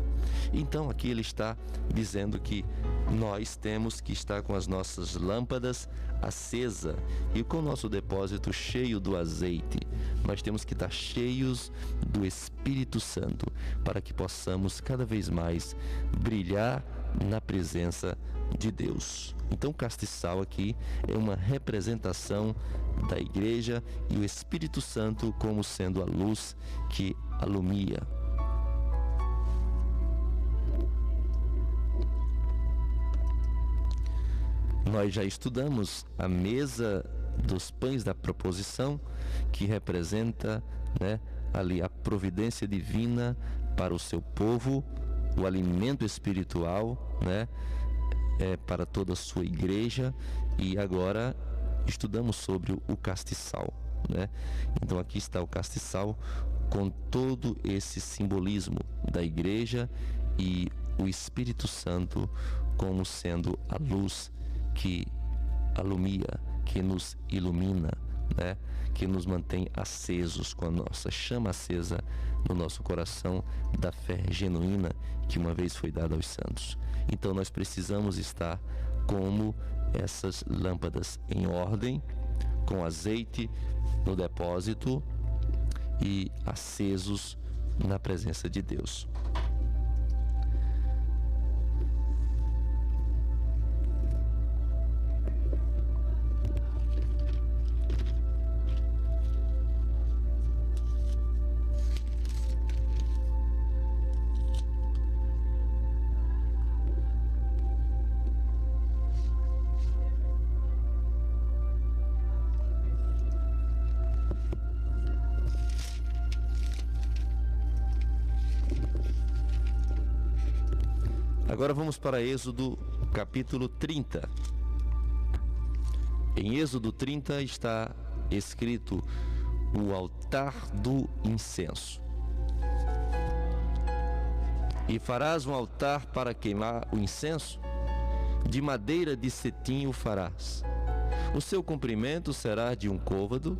Então aqui ele está dizendo que nós temos que estar com as nossas lâmpadas acesas e com o nosso depósito cheio do azeite. Nós temos que estar cheios do Espírito Santo para que possamos cada vez mais brilhar na presença de Deus. Então o castiçal aqui é uma representação da igreja e o Espírito Santo como sendo a luz que alumia. Nós já estudamos a mesa dos pães da proposição, que representa, né, ali a providência divina para o seu povo, o alimento espiritual, né, para toda a sua igreja. E agora estudamos sobre o castiçal, né? Então aqui está o castiçal com todo esse simbolismo da igreja e o Espírito Santo como sendo a luz que alumia, que nos ilumina, né? Que nos mantém acesos, com a nossa chama acesa no nosso coração da fé genuína que uma vez foi dada aos santos. Então nós precisamos estar como essas lâmpadas em ordem, com azeite no depósito e acesos na presença de Deus. Agora vamos para Êxodo capítulo 30. Em Êxodo 30 está escrito o altar do incenso. E farás um altar para queimar o incenso, de madeira de cetim o farás. O seu comprimento será de 1 côvado,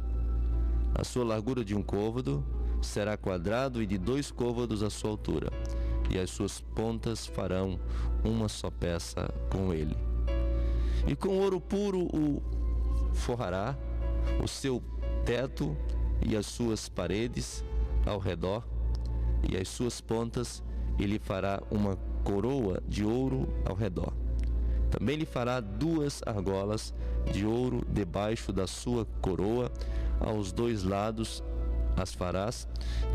a sua largura de 1 côvado será quadrado e de 2 côvados a sua altura. E as suas pontas farão uma só peça com ele. E com ouro puro o forrará, o seu teto e as suas paredes ao redor, e as suas pontas ele fará uma coroa de ouro ao redor. Também lhe fará 2 argolas de ouro debaixo da sua coroa, aos 2 lados as farás,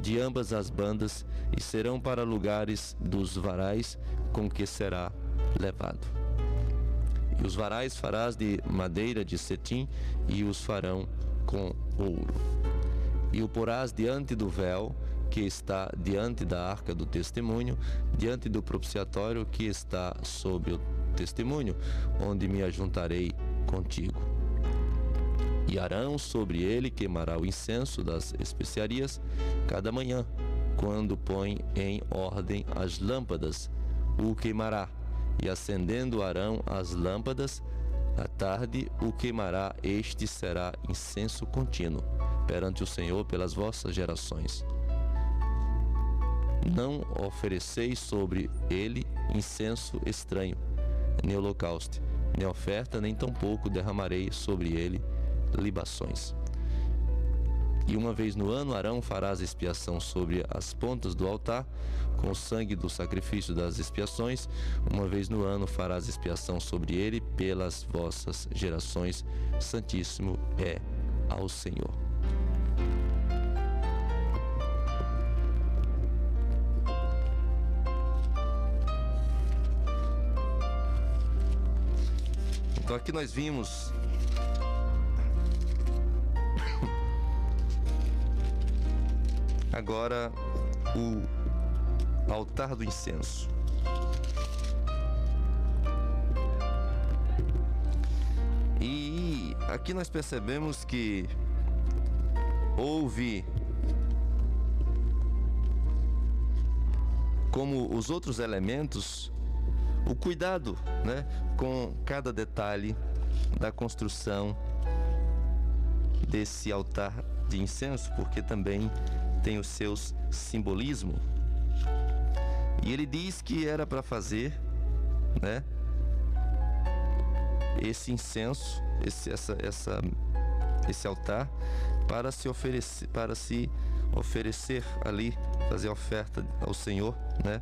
de ambas as bandas, e serão para lugares dos varais com que será levado. E os varais farás de madeira de cetim, e os farão com ouro. E o porás diante do véu, que está diante da arca do testemunho, diante do propiciatório que está sobre o testemunho, onde me ajuntarei contigo. E Arão sobre ele queimará o incenso das especiarias cada manhã, quando põe em ordem as lâmpadas, o queimará, E acendendo Arão as lâmpadas, à tarde o queimará, este será incenso contínuo perante o Senhor pelas vossas gerações. Não ofereceis sobre ele incenso estranho, nem holocausto, nem oferta, nem tampouco derramarei sobre ele libações. E uma vez no ano Arão farás expiação sobre as pontas do altar, com o sangue do sacrifício das expiações. Uma vez no ano farás expiação sobre ele pelas vossas gerações. Santíssimo é ao Senhor. Então aqui nós vimos agora o altar do incenso. E aqui nós percebemos que houve, como os outros elementos, o cuidado, né, com cada detalhe da construção desse altar de incenso, porque também tem os seus simbolismos. E ele diz que era para fazer, né, esse incenso, esse altar, para se oferecer ali, fazer oferta ao Senhor, né?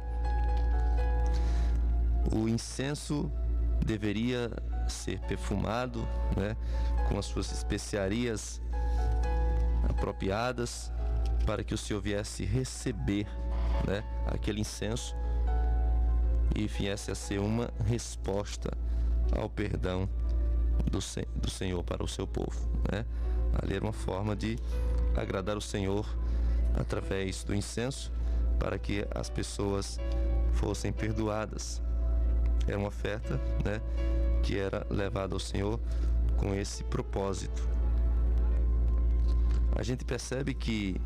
O incenso deveria ser perfumado, né, com as suas especiarias apropriadas, para que o Senhor viesse receber, né, aquele incenso e viesse a ser uma resposta ao perdão do Senhor para o seu povo, né? Ali era uma forma de agradar o Senhor através do incenso, para que as pessoas fossem perdoadas. Era uma oferta, né, que era levada ao Senhor com esse propósito. A gente percebe que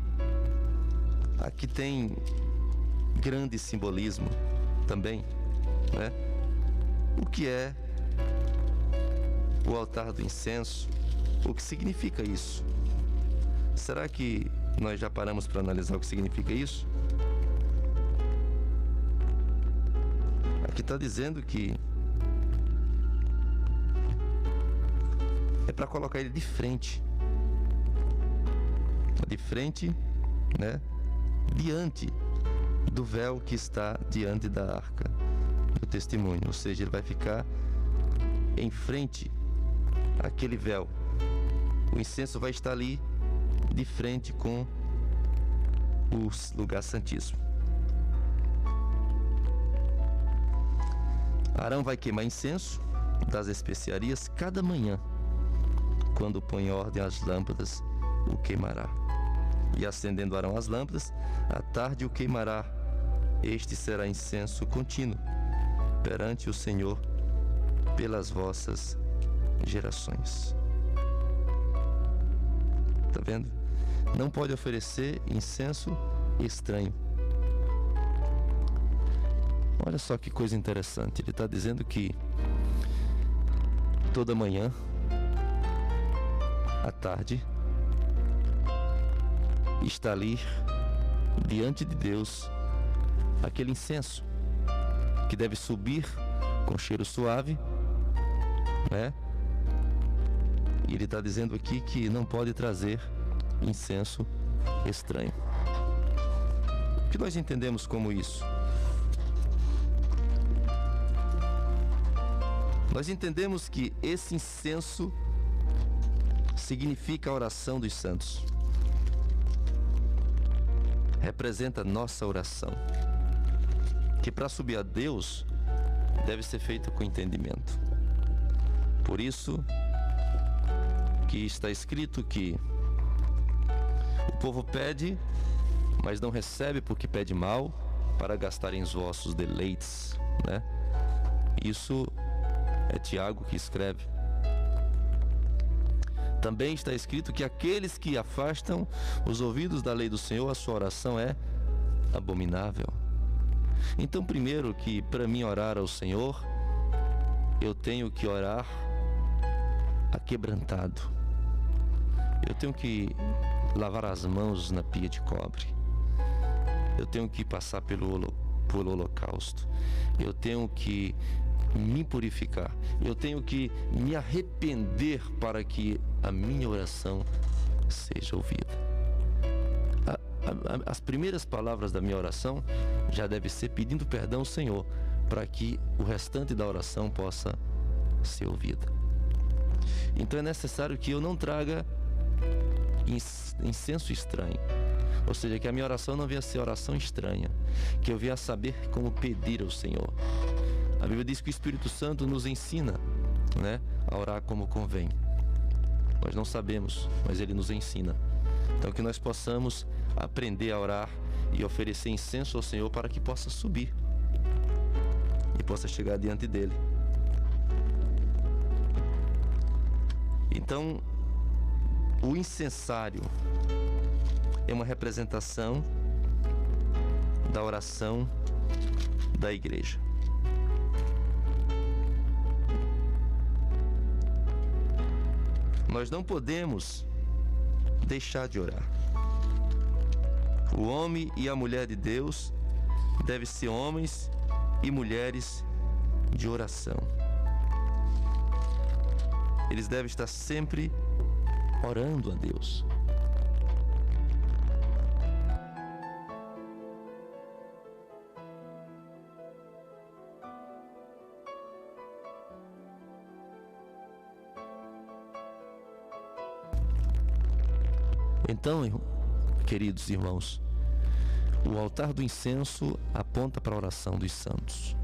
aqui tem grande simbolismo também, né? O que é o altar do incenso? O que significa isso? Será que nós já paramos para analisar o que significa isso? Aqui está dizendo que é para colocar ele de frente, né, diante do véu que está diante da arca do testemunho. Ou seja, ele vai ficar em frente àquele véu. O incenso vai estar ali de frente com o lugar santíssimo. Arão vai queimar incenso das especiarias cada manhã. Quando põe em ordem as lâmpadas, o queimará. E acendendo Arão as lâmpadas, à tarde o queimará. Este será incenso contínuo perante o Senhor pelas vossas gerações. Está vendo? Não pode oferecer incenso estranho. Olha só que coisa interessante. Ele está dizendo que toda manhã, à tarde, está ali diante de Deus aquele incenso que deve subir com cheiro suave, né? E ele está dizendo aqui que não pode trazer incenso estranho. O que nós entendemos como isso? Nós entendemos que esse incenso significa a oração dos santos. Representa a nossa oração, que para subir a Deus deve ser feita com entendimento. Por isso que está escrito que o povo pede, mas não recebe porque pede mal, para gastarem os vossos deleites, né? Isso é Tiago que escreve. Também está escrito que aqueles que afastam os ouvidos da lei do Senhor, a sua oração é abominável. Então, primeiro, que para mim orar ao Senhor eu tenho que orar aquebrantado. Eu tenho que lavar as mãos na pia de cobre. Eu tenho que passar pelo holocausto. Eu tenho que me purificar. Eu tenho que me arrepender para que a minha oração seja ouvida. As primeiras palavras da minha oração já deve ser pedindo perdão ao Senhor, para que o restante da oração possa ser ouvida. Então é necessário que eu não traga incenso estranho, ou seja, que a minha oração não venha a ser oração estranha, que eu venha a saber como pedir ao Senhor. A Bíblia diz que o Espírito Santo nos ensina, né, a orar como convém. Nós não sabemos, mas Ele nos ensina. Então que nós possamos aprender a orar e oferecer incenso ao Senhor para que possa subir e possa chegar diante dEle. Então, o incensário é uma representação da oração da igreja. Nós não podemos deixar de orar. O homem e a mulher de Deus devem ser homens e mulheres de oração. Eles devem estar sempre orando a Deus. Então, queridos irmãos, o altar do incenso aponta para a oração dos santos.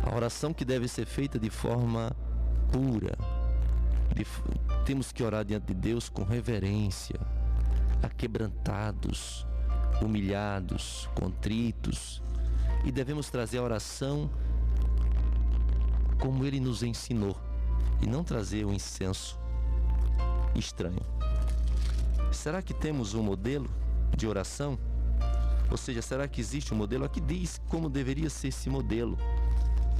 A oração que deve ser feita de forma pura. Temos que orar diante de Deus com reverência, aquebrantados, humilhados, contritos. E devemos trazer a oração como Ele nos ensinou, e não trazer um incenso estranho. Será que temos um modelo de oração? Ou seja, será que existe um modelo? Aqui diz como deveria ser esse modelo.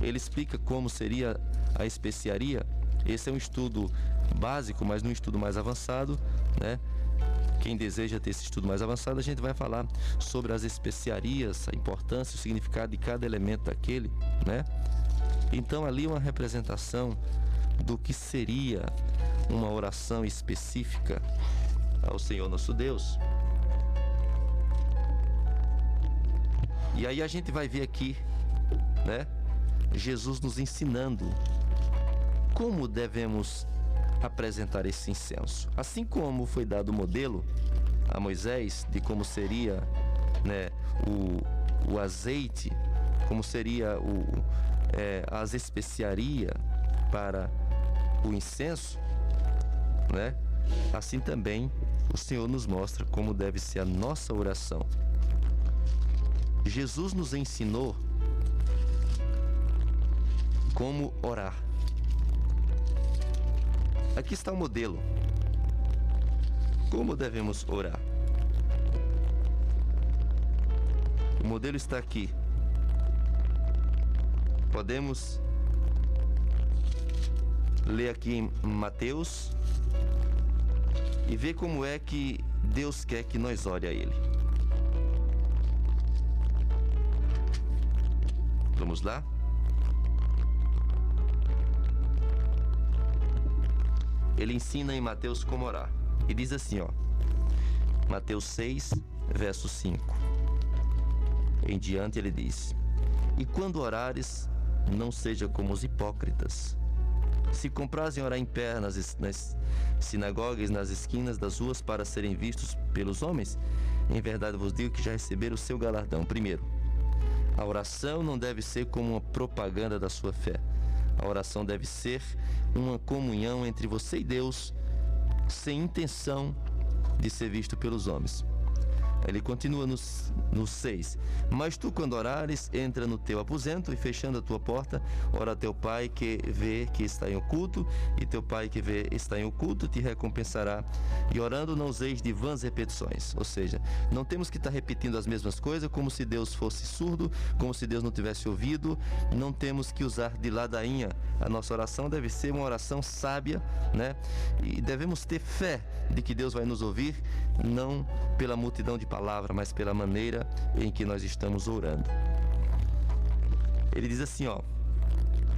Ele explica como seria a especiaria. Esse é um estudo básico, mas num estudo mais avançado, né? Quem deseja ter esse estudo mais avançado, a gente vai falar sobre as especiarias, a importância, o significado de cada elemento daquele, né? Então ali uma representação do que seria uma oração específica ao Senhor nosso Deus. E aí a gente vai ver aqui, né, Jesus nos ensinando como devemos apresentar esse incenso. Assim como foi dado o modelo a Moisés de como seria, né, o azeite, como seria as especiarias para o incenso, né? Assim também o Senhor nos mostra como deve ser a nossa oração. Jesus nos ensinou como orar. Aqui está o modelo. Como devemos orar? O modelo está aqui. Podemos ler aqui em Mateus e ver como é que Deus quer que nós ore a Ele. Vamos lá? Ele ensina em Mateus como orar. E diz assim, ó. Mateus 6, verso 5. Em diante ele diz: E quando orares, não seja como os hipócritas. Se comprazem orar em pé nas sinagogas, nas esquinas das ruas, para serem vistos pelos homens, em verdade vos digo que já receberam o seu galardão. Primeiro, a oração não deve ser como uma propaganda da sua fé. A oração deve ser uma comunhão entre você e Deus, sem intenção de ser visto pelos homens. Ele continua no 6. Mas tu, quando orares, entra no teu aposento e, fechando a tua porta, ora a teu pai que vê que está em oculto, e teu pai que vê está em oculto te recompensará. E orando não useis de vãs repetições. Ou seja, não temos que estar repetindo as mesmas coisas como se Deus fosse surdo, como se Deus não tivesse ouvido. Não temos que usar de ladainha. A nossa oração deve ser uma oração sábia, né? E devemos ter fé de que Deus vai nos ouvir, não pela multidão de palavras, mas pela maneira em que nós estamos orando. Ele diz assim, ó: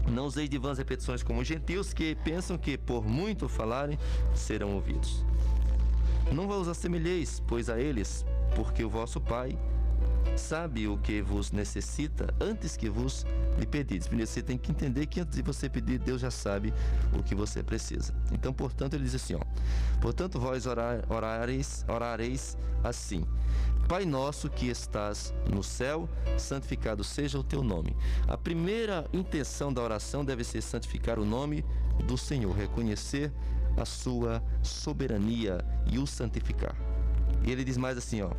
não useis de vãs repetições como os gentios, que pensam que por muito falarem serão ouvidos. Não vos assemelheis, pois, a eles, porque o vosso Pai sabe o que vos necessita antes que vos lhe pedides. Primeiro, você tem que entender que antes de você pedir, Deus já sabe o que você precisa. Então, portanto, ele diz assim, ó: portanto, vós orareis assim: Pai nosso que estás no céu, santificado seja o teu nome. A primeira intenção da oração deve ser santificar o nome do Senhor, reconhecer a sua soberania e o santificar. E ele diz mais assim, ó: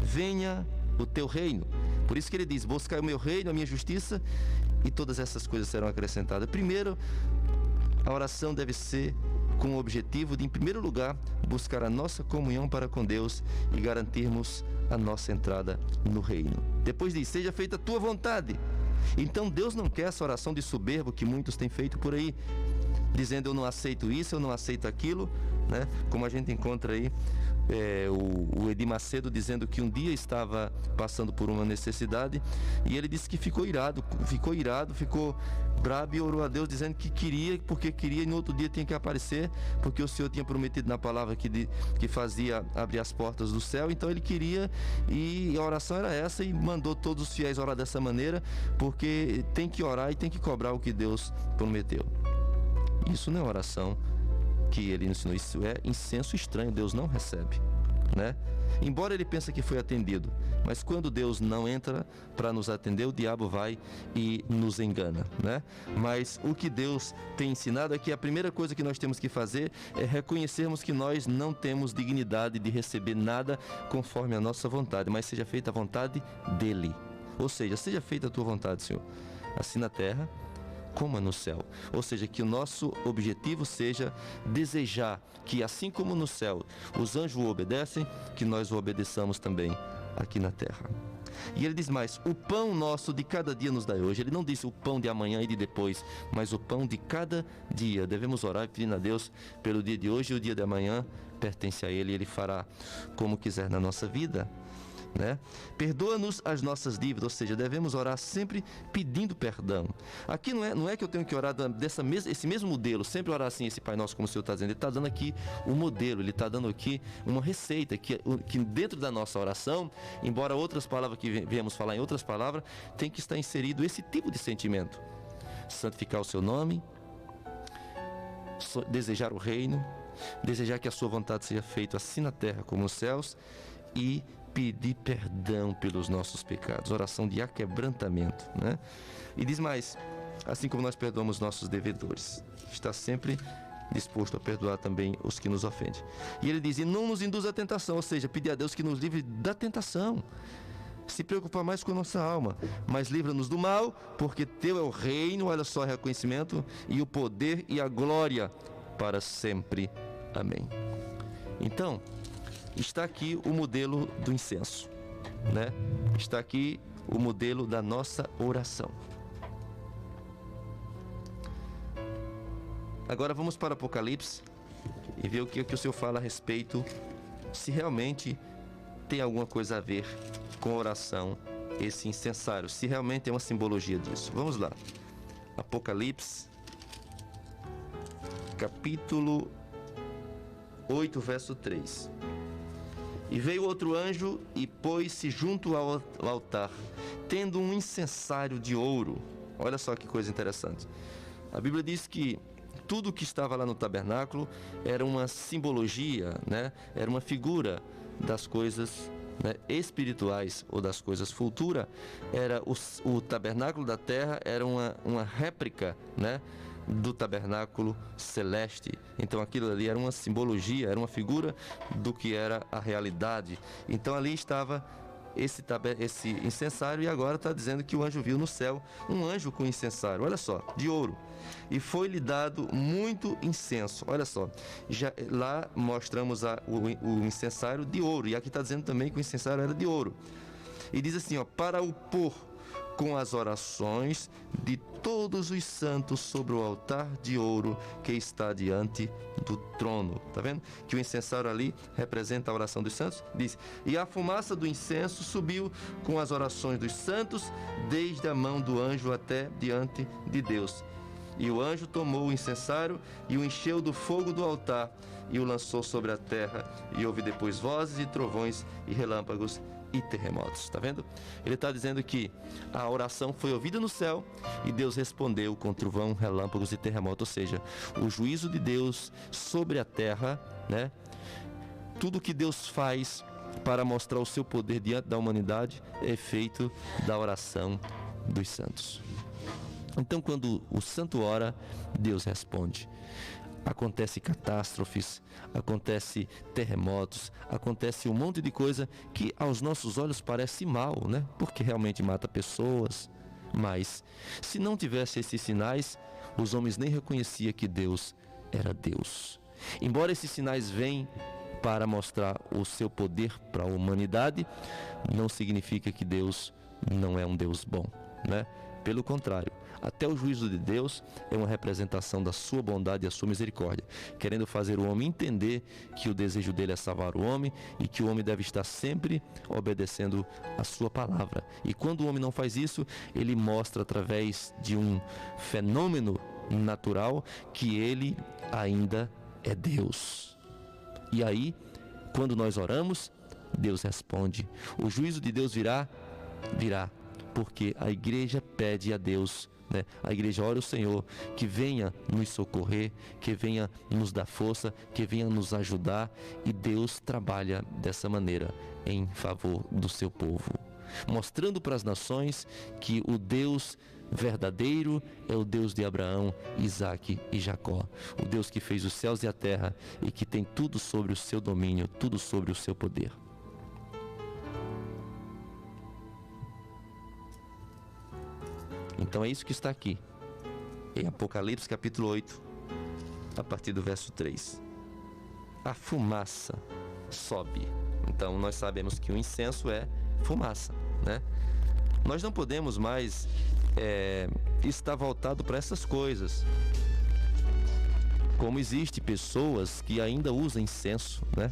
venha o teu reino. Por isso que ele diz: buscai o meu reino, a minha justiça, e todas essas coisas serão acrescentadas. Primeiro, a oração deve ser com o objetivo de, em primeiro lugar, buscar a nossa comunhão para com Deus e garantirmos a nossa entrada no reino. Depois diz: seja feita a tua vontade. Então Deus não quer essa oração de soberbo que muitos têm feito por aí, dizendo: eu não aceito isso, eu não aceito aquilo, né? Como a gente encontra aí o Edir Macedo dizendo que um dia estava passando por uma necessidade e ele disse que ficou irado, ficou brabo e orou a Deus dizendo que queria, porque queria, e no outro dia tinha que aparecer, porque o Senhor tinha prometido na palavra que fazia abrir as portas do céu. Então ele queria, e a oração era essa, e mandou todos os fiéis orar dessa maneira, porque tem que orar e tem que cobrar o que Deus prometeu. Isso não é oração que ele ensinou, isso é incenso estranho, Deus não recebe, né? Embora ele pense que foi atendido, mas quando Deus não entra para nos atender, o diabo vai e nos engana, né? Mas o que Deus tem ensinado é que a primeira coisa que nós temos que fazer é reconhecermos que nós não temos dignidade de receber nada conforme a nossa vontade, mas seja feita a vontade dele. Ou seja, seja feita a tua vontade, Senhor, assim na terra como no céu. Ou seja, que o nosso objetivo seja desejar que, assim como no céu os anjos o obedecem, que nós o obedeçamos também aqui na terra. E ele diz mais: o pão nosso de cada dia nos dai hoje. Ele não diz o pão de amanhã e de depois, mas o pão de cada dia. Devemos orar pedindo a Deus pelo dia de hoje, e o dia de amanhã pertence a Ele, e Ele fará como quiser na nossa vida, né? Perdoa-nos as nossas dívidas, ou seja, devemos orar sempre pedindo perdão. Aqui não é que eu tenho que orar esse mesmo modelo, sempre orar assim, esse Pai Nosso, como o Senhor está dizendo. Ele está dando aqui um modelo, Ele está dando aqui uma receita, que dentro da nossa oração, embora outras palavras que viemos falar em outras palavras, tem que estar inserido esse tipo de sentimento: santificar o seu nome, desejar o reino, desejar que a sua vontade seja feita assim na terra como nos céus, e pedir perdão pelos nossos pecados, oração de aquebrantamento, né? E diz mais: assim como nós perdoamos nossos devedores, está sempre disposto a perdoar também os que nos ofendem. E ele diz: e não nos induz à tentação, ou seja, pedir a Deus que nos livre da tentação, se preocupar mais com a nossa alma, mas livra-nos do mal, porque teu é o reino, olha só, reconhecimento, e o poder e a glória para sempre. Amém. Então, está aqui o modelo do incenso, né? Está aqui o modelo da nossa oração. Agora vamos para Apocalipse e ver o que o Senhor fala a respeito, se realmente tem alguma coisa a ver com a oração, esse incensário, se realmente é uma simbologia disso. Vamos lá. Apocalipse, capítulo 8, verso 3. E veio outro anjo e pôs-se junto ao altar, tendo um incensário de ouro. Olha só que coisa interessante. A Bíblia diz que tudo que estava lá no tabernáculo era uma simbologia, né? Era uma figura das coisas, né, espirituais, ou das coisas futuras. Era o tabernáculo da terra era uma réplica, né, do tabernáculo celeste. Então aquilo ali era uma simbologia, era uma figura do que era a realidade. Então ali estava esse incensário, e agora está dizendo que o anjo viu no céu um anjo com incensário, olha só, de ouro, e foi-lhe dado muito incenso. Olha só, já lá mostramos o incensário de ouro, e aqui está dizendo também que o incensário era de ouro. E diz assim, ó, para o pôr com as orações de todos os santos sobre o altar de ouro que está diante do trono. Tá vendo? Que o incensário ali representa a oração dos santos. Diz, e a fumaça do incenso subiu com as orações dos santos, desde a mão do anjo até diante de Deus. E o anjo tomou o incensário e o encheu do fogo do altar e o lançou sobre a terra, e houve depois vozes e trovões e relâmpagos e terremotos. Está vendo? Ele está dizendo que a oração foi ouvida no céu e Deus respondeu com trovão, relâmpagos e terremoto. Ou seja, o juízo de Deus sobre a terra, né? Tudo que Deus faz para mostrar o seu poder diante da humanidade é feito da oração dos santos. Então, quando o santo ora, Deus responde. Acontece catástrofes, acontece terremotos, acontece um monte de coisa que aos nossos olhos parece mal, né? Porque realmente mata pessoas. Mas se não tivesse esses sinais, os homens nem reconheciam que Deus era Deus. Embora esses sinais venham para mostrar o seu poder para a humanidade, não significa que Deus não é um Deus bom, né? Pelo contrário, até o juízo de Deus é uma representação da sua bondade e a sua misericórdia, querendo fazer o homem entender que o desejo dele é salvar o homem e que o homem deve estar sempre obedecendo a sua palavra. E quando o homem não faz isso, ele mostra através de um fenômeno natural que ele ainda é Deus. E aí, quando nós oramos, Deus responde. O juízo de Deus virá, porque a igreja pede a Deus, né? A igreja ora ao Senhor que venha nos socorrer, que venha nos dar força, que venha nos ajudar, e Deus trabalha dessa maneira em favor do seu povo, mostrando para as nações que o Deus verdadeiro é o Deus de Abraão, Isaque e Jacó, o Deus que fez os céus e a terra e que tem tudo sobre o seu domínio, tudo sobre o seu poder. Então é isso que está aqui, em Apocalipse capítulo 8, a partir do verso 3. A fumaça sobe. Então nós sabemos que o incenso é fumaça, né? Nós não podemos mais estar voltado para essas coisas. Como existe pessoas que ainda usam incenso, né?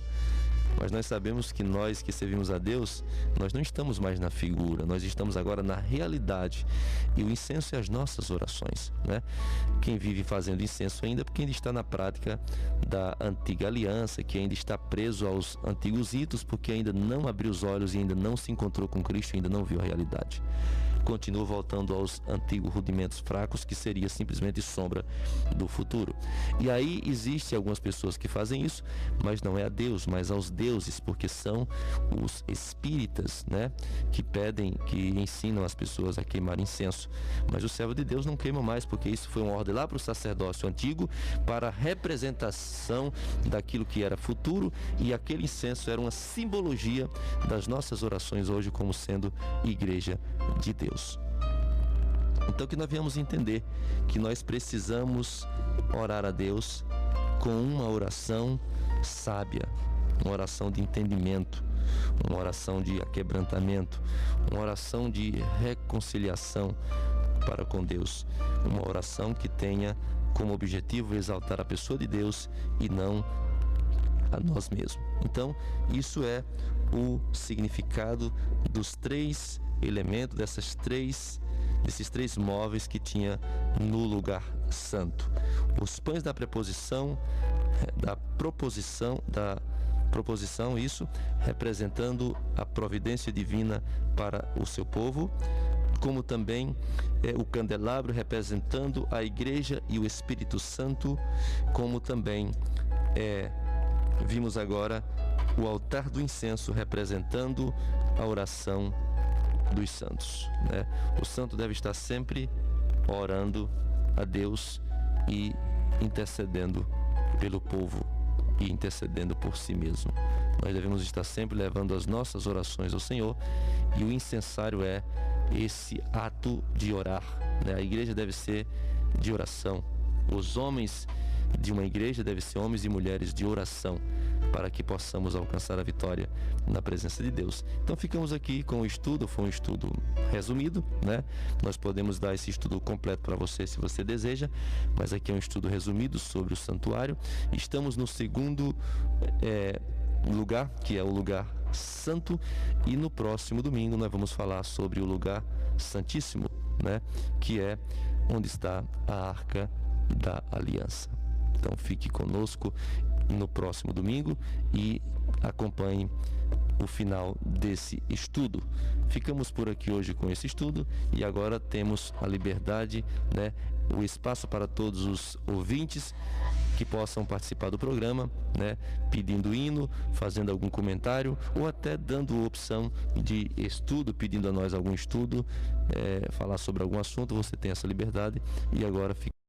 Mas nós sabemos que nós que servimos a Deus, nós não estamos mais na figura, nós estamos agora na realidade. E o incenso é as nossas orações, né? Quem vive fazendo incenso ainda, porque ainda está na prática da antiga aliança, que ainda está preso aos antigos ritos, porque ainda não abriu os olhos e ainda não se encontrou com Cristo, ainda não viu a realidade. Continua voltando aos antigos rudimentos fracos, que seria simplesmente sombra do futuro. E aí existe algumas pessoas que fazem isso, mas não é a Deus, mas aos deuses, porque são os espíritas, né, que pedem, que ensinam as pessoas a queimar incenso. Mas o servo de Deus não queima mais, porque isso foi uma ordem lá para o sacerdócio antigo, para a representação daquilo que era futuro, e aquele incenso era uma simbologia das nossas orações hoje como sendo igreja de Deus. Então que nós viemos entender que nós precisamos orar a Deus com uma oração sábia, uma oração de entendimento, uma oração de aquebrantamento, uma oração de reconciliação para com Deus, uma oração que tenha como objetivo exaltar a pessoa de Deus e não a nós mesmos. Então, isso é o significado dos três elementos, desses três móveis que tinha no lugar santo. Os pães da proposição, isso representando a providência divina para o seu povo, como também o candelabro representando a igreja e o Espírito Santo, como também vimos agora o altar do incenso representando a oração dos santos, né? O santo deve estar sempre orando a Deus e intercedendo pelo povo e intercedendo por si mesmo. Nós devemos estar sempre levando as nossas orações ao Senhor, e o incensário é esse ato de orar, né? A igreja deve ser de oração. Os homens de uma igreja devem ser homens e mulheres de oração, para que possamos alcançar a vitória na presença de Deus. Então ficamos aqui com o estudo, foi um estudo resumido, né? Nós podemos dar esse estudo completo para você se você deseja, mas aqui é um estudo resumido sobre o santuário. Estamos no segundo lugar, que é o lugar santo, e no próximo domingo nós vamos falar sobre o lugar santíssimo, né? Que é onde está a Arca da Aliança. Então fique conosco no próximo domingo e acompanhe o final desse estudo. Ficamos por aqui hoje com esse estudo, e agora temos a liberdade, né, o espaço para todos os ouvintes que possam participar do programa, né, pedindo hino, fazendo algum comentário, ou até dando opção de estudo, pedindo a nós algum estudo, falar sobre algum assunto. Você tem essa liberdade. E agora fica